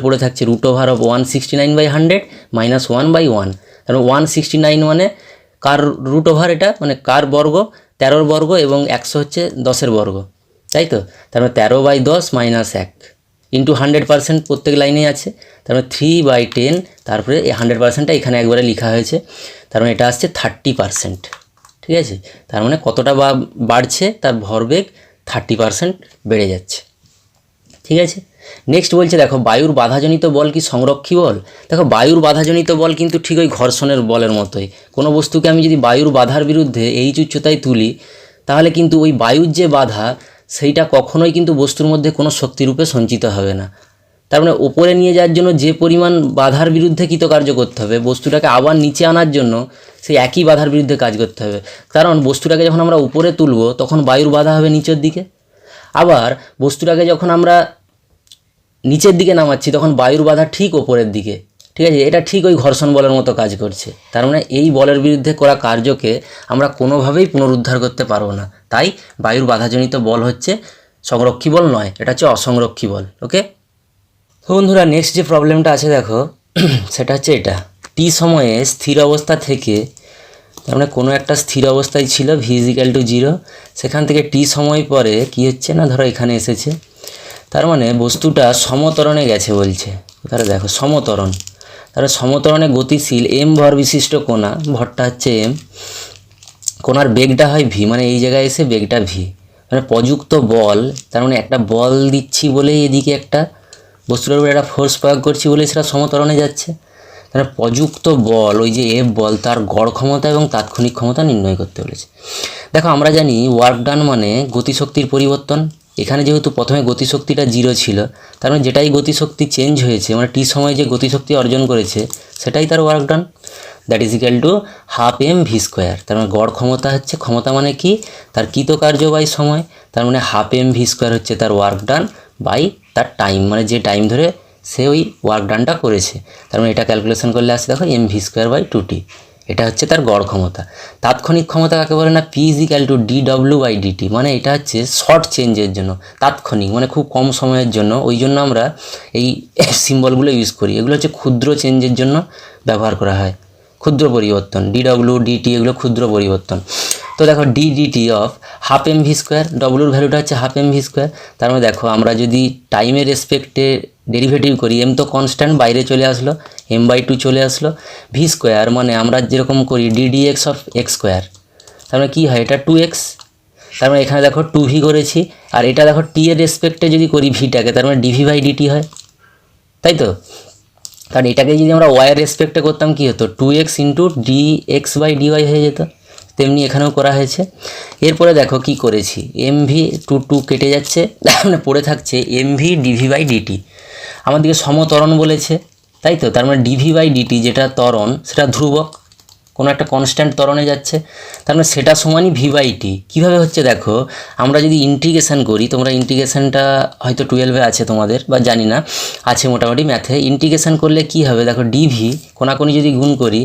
পড়ে থাকছে √169/100 মাইনাস 1/1, তারপরে 169 মানে কার রুট ওভার, এটা মানে কার বর্গ, 13 বর্গ এবং 100 হচ্ছে 10 বর্গ, তাই তো। তারপরে 13/10 মাইনাস 1 ইন্টু 100% প্রত্যেক লাইনেই আছে, তারপরে 3/10, তারপরে এই 100%টা এখানে একবারে লেখা হয়েছে, তার মানে এটা আসছে 30%, ঠিক আছে। তার মানে কতটা বাড়ছে, তার ভরবেগ 30% বেড়ে যাচ্ছে, ঠিক আছে। নেক্সট বলছে দেখো, বায়ুর বাধাজনিত বল কি সংরক্ষী বল। দেখো বায়ুর বাধাজনিত বল কিন্তু ঠিক ওই ঘর্ষণের বলের মতোই, কোনো বস্তুকে আমি যদি বায়ুর বাধার বিরুদ্ধে এইচ উচ্চতায় তুলি, তাহলে কিন্তু ওই বায়ুর যে বাধা সেইটা কখনোই কিন্তু বস্তুর মধ্যে কোনো শক্তিরূপে সঞ্চিত হবে না। তার মানে ওপরে নিয়ে যাওয়ার জন্য যে পরিমাণ বাধার বিরুদ্ধে কৃতকার্য করতে হবে, বস্তুটাকে আবার নিচে আনার জন্য সেই একই বাধার বিরুদ্ধে কাজ করতে হবে, কারণ বস্তুটাকে যখন আমরা উপরে তুলব তখন বায়ুর বাধা হবে নিচের দিকে, আবার বস্তুটাকে যখন আমরা নিচের দিকে নামাচ্ছি তখন বায়ুর বাধা ঠিক ওপরের দিকে, ঠিক আছে। এটা ঠিক ওই ঘর্ষণ বলের মতো কাজ করছে, তার মানে এই বলের বিরুদ্ধে করা কার্যকে আমরা কোনোভাবেই পুনরুদ্ধার করতে পারবো না, তাই বায়ুর বাধাজনিত বল হচ্ছে সংরক্ষী বল নয়, এটা হচ্ছে অসংরক্ষী বল। ওকে, তো বন্ধুরা নেক্সট যে প্রবলেমটা আছে দেখো, সেটা হচ্ছে এটা, টি সময়ে স্থির অবস্থা থেকে, তার মানে কোনো একটা স্থির অবস্থায় ছিল v ইজিক্যাল টু 0, সেখান থেকে টি সময় পরে কি হচ্ছে না, ধরো এখানে এসেছে, তার মানে বস্তুটা সমতরণে গেছে বলছে, তাহলে দেখো সমতরণ, তাহলে সমতরণে গতিশীল এম ভর বিশিষ্ট কোণা, ভরটা হচ্ছে এম, কোণার বেগটা হয় ভি, মানে এই জায়গায় এসে বেগটা ভি, মানে প্রযুক্ত বল, তার মানে একটা বল দিচ্ছি বলেই এদিকে একটা বস্তুটার উপরে একটা ফোর্স প্রয়োগ করছি বলে সেটা সমতরণে যাচ্ছে, তাহলে প্রযুক্ত বল ওই যে এফ বল তার গড় ক্ষমতা এবং তাৎক্ষণিক ক্ষমতা নির্ণয় করতে বলেছে। দেখো আমরা জানি ওয়ার্ক ডান মানে গতিশক্তির পরিবর্তন, এখানে যেহেতু প্রথমে গতিশক্তিটা 0 ছিল, তার মানে যেটাই গতিশক্তি চেঞ্জ হয়েছে মানে টি সময় যে গতিশক্তি অর্জন করেছে সেটাই তার work done, that is equal to half M V square. তার মানে গড় ক্ষমতা হচ্ছে, ক্ষমতা মানে কি, তার কৃতকার্য বাই সময়, তার মানে হাফ এম ভি স্কোয়ার হচ্ছে তার ওয়ার্ক ডান বাই তার টাইম, মানে যে টাইম ধরে সে ওই ওয়ার্ক ডানটা করেছে। তার মানে এটা ক্যালকুলেশন করলে আসে দেখো M V square by 2t, এটা হচ্ছে তার গড় ক্ষমতা। তাৎক্ষণিক ক্ষমতা কাকে বলে না, P is equal to d ডব্লিউ বাই ডিটি, মানে এটা হচ্ছে শর্ট চেঞ্জের জন্য, তাৎক্ষণিক মানে খুব কম সময়ের জন্য, ওই জন্য আমরা এই সিম্বলগুলো ইউজ করি। এগুলো হচ্ছে ক্ষুদ্র চেঞ্জের জন্য ব্যবহার করা হয়, ক্ষুদ্র পরিবর্তন, ডি ডব্লিউ ডিটি এগুলো ক্ষুদ্র পরিবর্তন। তো দেখো D DT of half M V square, ডব্লিউর ভ্যালুটা হচ্ছে হাফ এম ভি স্কোয়ার। তার মানে দেখো আমরা যদি টাইমের রেসপেক্টে ডেরিভেটিভ করি, এম তো কনস্ট্যান্ট বাইরে চলে আসলো, এম বাই 2 চলে আসলো, ভি স্কোয়ার মানে আমরা যেরকম করি DD x of x square, তার মানে কী হয় এটা 2x, তার মানে এখানে দেখো 2v করেছি, আর এটা দেখো টি এর রেসপেক্টে যদি করি ভিটাকে, তার মানে ডিভি বাই ডিটি হয়, তাই তো। কারণ এটাকে যদি আমরা ওয়াইয়ের রেসপেক্টে করতাম কী হতো, 2x into d x by dy হয়ে যেত, তেমনি এখানেও করা হয়েছে। এরপরে দেখো কি করেছি, এম ভি টু কেটে যাচ্ছে, মানে পড়ে থাকছে m v dv by dt, আমাদেরকে সমত্বরণ বলেছে, তাই তো। তার মানে ডিভি বাই ডিটি যেটা ত্বরণ সেটা ধ্রুবক, কোনো একটা কনস্ট্যান্ট ত্বরণে যাচ্ছে, তার মানে সেটা সমানই ভি বাই টি। কীভাবে হচ্ছে দেখো, আমরা যদি ইন্টিগ্রেশন করি, তোমরা ইন্টিগ্রেশনটা হয়তো 12-এ আছে তোমাদের, বা জানি না, আছে মোটামুটি ম্যাথে। ইন্টিগ্রেশন করলে কি হবে দেখো, ডিভি কোনাকুনি যদি গুণ করি,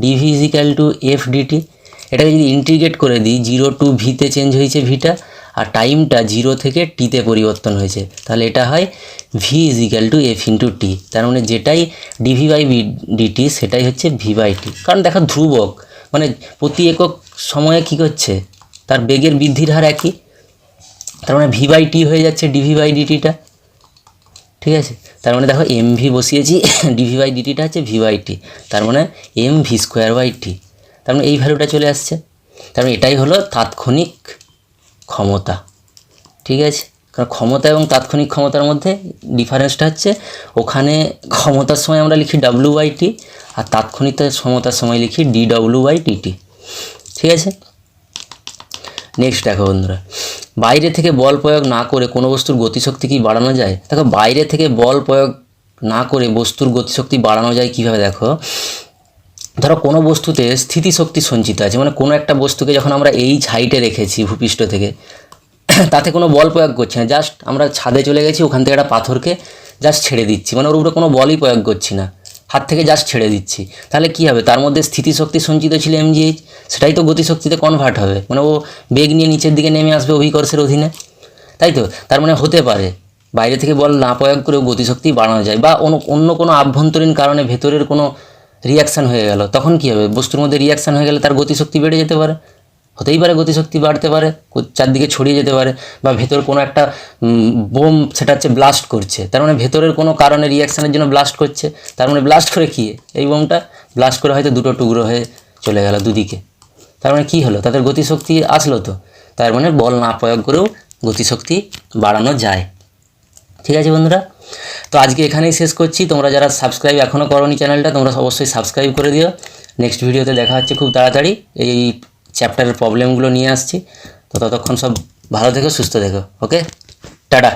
dv is equal to F dt, এটাকে যদি ইন্টিগ্রেট করে দিই, 0 টু ভিতে চেঞ্জ হয়েছে ভিটা, আর টাইমটা 0 থেকে টিতে পরিবর্তন হয়েছে, তাহলে এটা হয় V is equal to F into T. তার মানে যেটাই ডিভি বাই ডিটি সেটাই হচ্ছে ভি বাই টি। কারণ দেখো ধ্রুবক মানে প্রতি একক সময়ে কী করছে, তার বেগের বৃদ্ধির হার একই, তার মানে ভি বাই টি হয়ে যাচ্ছে ডিভি বাই ডিটিটা, ঠিক আছে। তার মানে দেখো এম ভি বসিয়েছি, ডিভি বাই ডিটিটা হচ্ছে ভি বাই টি, তার মানে M V square by T, তার মানে এই ভ্যালুটা চলে আসছে। তার মানে এটাই হলো তাৎক্ষণিক ক্ষমতা, ঠিক আছে। কারণ ক্ষমতা এবং তাৎক্ষণিক ক্ষমতার মধ্যে ডিফারেন্সটা হচ্ছে, ওখানে ক্ষমতার সময় আমরা লিখি ডাব্লিউ বাই টি, আর তাৎক্ষণিক ক্ষমতার সময় লিখি ডি ডব্লিউ বাই ডিটি, ঠিক আছে। নেক্সট দেখো বন্ধুরা, বাইরে থেকে বল প্রয়োগ না করে কোনো বস্তুর গতিশক্তি কি বাড়ানো যায়? দেখো বাইরে থেকে বল প্রয়োগ না করে বস্তুর গতিশক্তি বাড়ানো যায় কীভাবে, দেখো ধরো কোনো বস্তুতে স্থিতিশক্তি সঞ্চিত আছে, মানে কোনো একটা বস্তুকে যখন আমরা এইচ হাইটে রেখেছি ভূপৃষ্ঠ থেকে, তাতে কোনো বল প্রয়োগ করছি না, জাস্ট আমরা ছাদে চলে গেছি, ওখান থেকে একটা পাথরকে জাস্ট ছেড়ে দিচ্ছি, মানে ওর উপরে কোনো বলই প্রয়োগ করছি না, হাত থেকে জাস্ট ছেড়ে দিচ্ছি, তাহলে কী হবে, তার মধ্যে স্থিতিশক্তি সঞ্চিত ছিল এমজিএইচ, সেটাই তো গতিশক্তিতে কনভার্ট হবে, মানে ও বেগ নিয়ে নিচের দিকে নেমে আসবে অভিকর্ষের অধীনে, তাই তো। তার মানে হতে পারে বাইরে থেকে বল না প্রয়োগ করেও গতিশক্তি বাড়ানো যায়, বা অন্য কোনো আভ্যন্তরীণ কারণে ভেতরের কোনো রিয়াকশান হয়ে গেল, তখন কী হবে, বস্তুর মধ্যে রিয়াকশান হয়ে গেলে তার গতিশক্তি বেড়ে যেতে পারে, হতেই পারে গতিশক্তি বাড়তে পারে, চারদিকে ছড়িয়ে যেতে পারে, বা ভেতর কোনো একটা বোম সেটা হচ্ছে ব্লাস্ট করছে, তার মানে ভেতরের কোনো কারণে রিয়াকশানের জন্য ব্লাস্ট করছে, তার মানে ব্লাস্ট করে কী, এই বোমটা ব্লাস্ট করে হয়তো দুটো টুকরো হয়ে চলে গেল দুদিকে, তার মানে কী হলো, তাদের গতিশক্তি আসলো তো, তার মানে বল না প্রয়োগ করেও গতিশক্তি বাড়ানো যায়, ঠিক আছে বন্ধুরা। তো আজকে এখানেই শেষ করছি, তোমরা যারা সাবস্ক্রাইব এখনও করোনি চ্যানেলটা, তোমরা অবশ্যই সাবস্ক্রাইব করে দিও। নেক্সট ভিডিওতে দেখা হচ্ছে খুব তাড়াতাড়ি, এই চ্যাপ্টারের প্রবলেমগুলো নিয়ে আসছি। তো ততক্ষণ সব ভালো থেকো, সুস্থ থেকো, ওকে, টাটা।